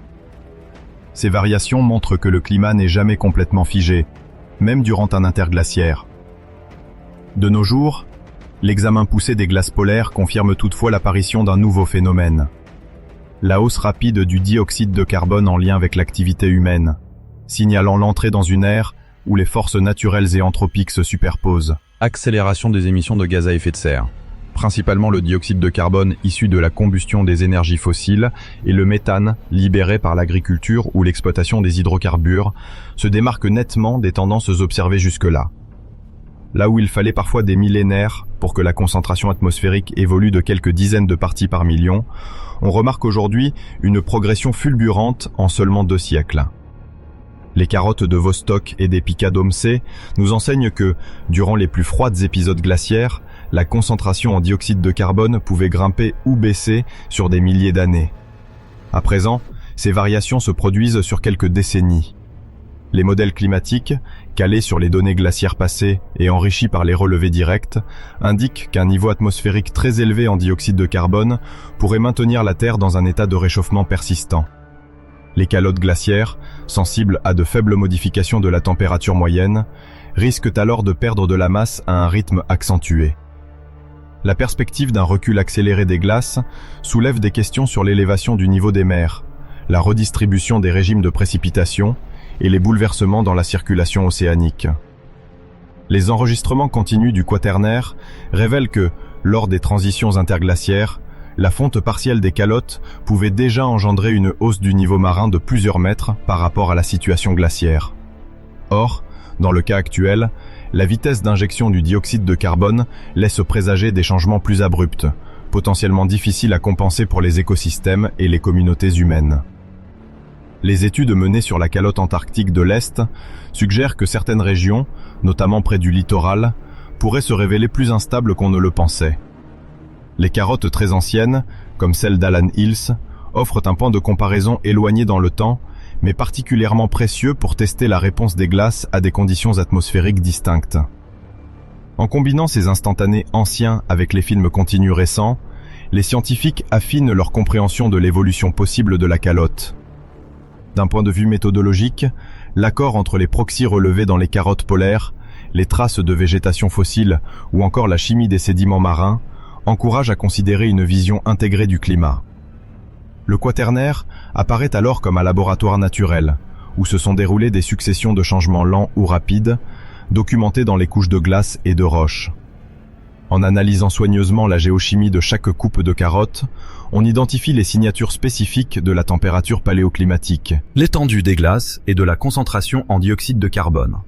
Ces variations montrent que le climat n'est jamais complètement figé, même durant un interglaciaire. De nos jours, l'examen poussé des glaces polaires confirme toutefois l'apparition d'un nouveau phénomène. La hausse rapide du dioxyde de carbone en lien avec l'activité humaine, signalant l'entrée dans une ère où les forces naturelles et anthropiques se superposent. Accélération des émissions de gaz à effet de serre. Principalement le dioxyde de carbone issu de la combustion des énergies fossiles et le méthane libéré par l'agriculture ou l'exploitation des hydrocarbures se démarquent nettement des tendances observées jusque-là. Là où il fallait parfois des millénaires pour que la concentration atmosphérique évolue de quelques dizaines de parties par million, on remarque aujourd'hui une progression fulgurante en seulement 2 siècles. Les carottes de Vostok et des Picadumsee nous enseignent que, durant les plus froides épisodes glaciaires, la concentration en dioxyde de carbone pouvait grimper ou baisser sur des milliers d'années. À présent, ces variations se produisent sur quelques décennies. Les modèles climatiques, calés sur les données glaciaires passées et enrichis par les relevés directs, indiquent qu'un niveau atmosphérique très élevé en dioxyde de carbone pourrait maintenir la Terre dans un état de réchauffement persistant. Les calottes glaciaires, sensibles à de faibles modifications de la température moyenne, risquent alors de perdre de la masse à un rythme accentué. La perspective d'un recul accéléré des glaces soulève des questions sur l'élévation du niveau des mers, la redistribution des régimes de précipitation et les bouleversements dans la circulation océanique. Les enregistrements continus du Quaternaire révèlent que, lors des transitions interglaciaires, la fonte partielle des calottes pouvait déjà engendrer une hausse du niveau marin de plusieurs mètres par rapport à la situation glaciaire. Or, dans le cas actuel, la vitesse d'injection du dioxyde de carbone laisse présager des changements plus abrupts, potentiellement difficiles à compenser pour les écosystèmes et les communautés humaines. Les études menées sur la calotte antarctique de l'Est suggèrent que certaines régions, notamment près du littoral, pourraient se révéler plus instables qu'on ne le pensait. Les carottes très anciennes, comme celle d'Alan Hills, offrent un point de comparaison éloigné dans le temps, mais particulièrement précieux pour tester la réponse des glaces à des conditions atmosphériques distinctes. En combinant ces instantanés anciens avec les films continus récents, les scientifiques affinent leur compréhension de l'évolution possible de la calotte. D'un point de vue méthodologique, l'accord entre les proxys relevés dans les carottes polaires, les traces de végétation fossile ou encore la chimie des sédiments marins encourage à considérer une vision intégrée du climat. Le Quaternaire apparaît alors comme un laboratoire naturel, où se sont déroulées des successions de changements lents ou rapides, documentés dans les couches de glace et de roches. En analysant soigneusement la géochimie de chaque coupe de carotte, on identifie les signatures spécifiques de la température paléoclimatique, l'étendue des glaces et de la concentration en dioxyde de carbone.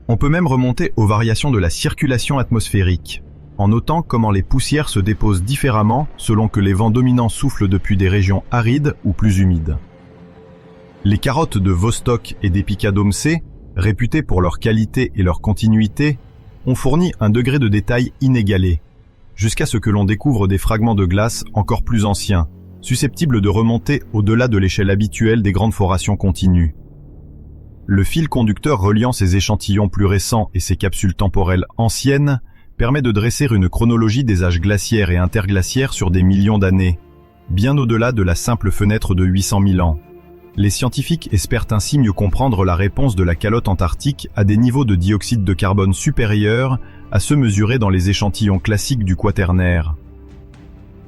On peut même remonter aux variations de la circulation atmosphérique, en notant comment les poussières se déposent différemment selon que les vents dominants soufflent depuis des régions arides ou plus humides. Les carottes de Vostok et d'Epicadome C, réputées pour leur qualité et leur continuité, ont fourni un degré de détail inégalé, jusqu'à ce que l'on découvre des fragments de glace encore plus anciens, susceptibles de remonter au-delà de l'échelle habituelle des grandes forations continues. Le fil conducteur reliant ces échantillons plus récents et ces capsules temporelles anciennes permet de dresser une chronologie des âges glaciaires et interglaciaires sur des millions d'années, bien au-delà de la simple fenêtre de 800 000 ans. Les scientifiques espèrent ainsi mieux comprendre la réponse de la calotte antarctique à des niveaux de dioxyde de carbone supérieurs à ceux mesurés dans les échantillons classiques du Quaternaire.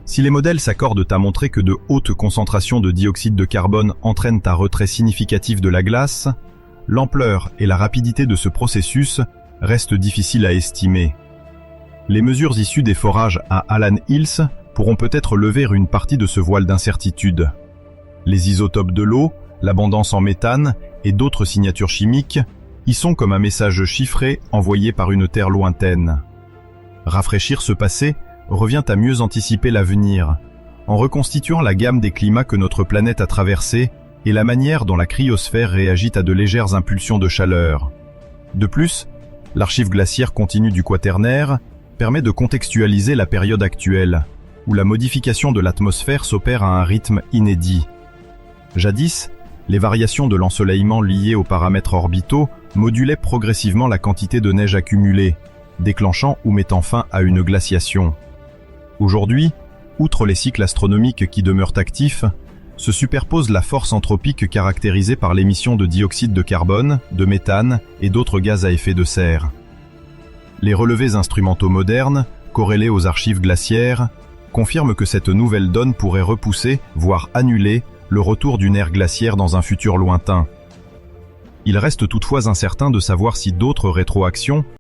Si les modèles s'accordent à montrer que de hautes concentrations de dioxyde de carbone entraînent un retrait significatif de la glace, l'ampleur et la rapidité de ce processus restent difficiles à estimer. Les mesures issues des forages à Allan Hills pourront peut-être lever une partie de ce voile d'incertitude. Les isotopes de l'eau, l'abondance en méthane et d'autres signatures chimiques y sont comme un message chiffré envoyé par une terre lointaine. Rafraîchir ce passé revient à mieux anticiper l'avenir, en reconstituant la gamme des climats que notre planète a traversés et la manière dont la cryosphère réagit à de légères impulsions de chaleur. De plus, l'archive glaciaire continue du Quaternaire permet de contextualiser la période actuelle, où la modification de l'atmosphère s'opère à un rythme inédit. Jadis, les variations de l'ensoleillement liées aux paramètres orbitaux modulaient progressivement la quantité de neige accumulée, déclenchant ou mettant fin à une glaciation. Aujourd'hui, outre les cycles astronomiques qui demeurent actifs, se superpose la force anthropique caractérisée par l'émission de dioxyde de carbone, de méthane et d'autres gaz à effet de serre. Les relevés instrumentaux modernes, corrélés aux archives glaciaires, confirment que cette nouvelle donne pourrait repousser, voire annuler, le retour d'une ère glaciaire dans un futur lointain. Il reste toutefois incertain de savoir si d'autres rétroactions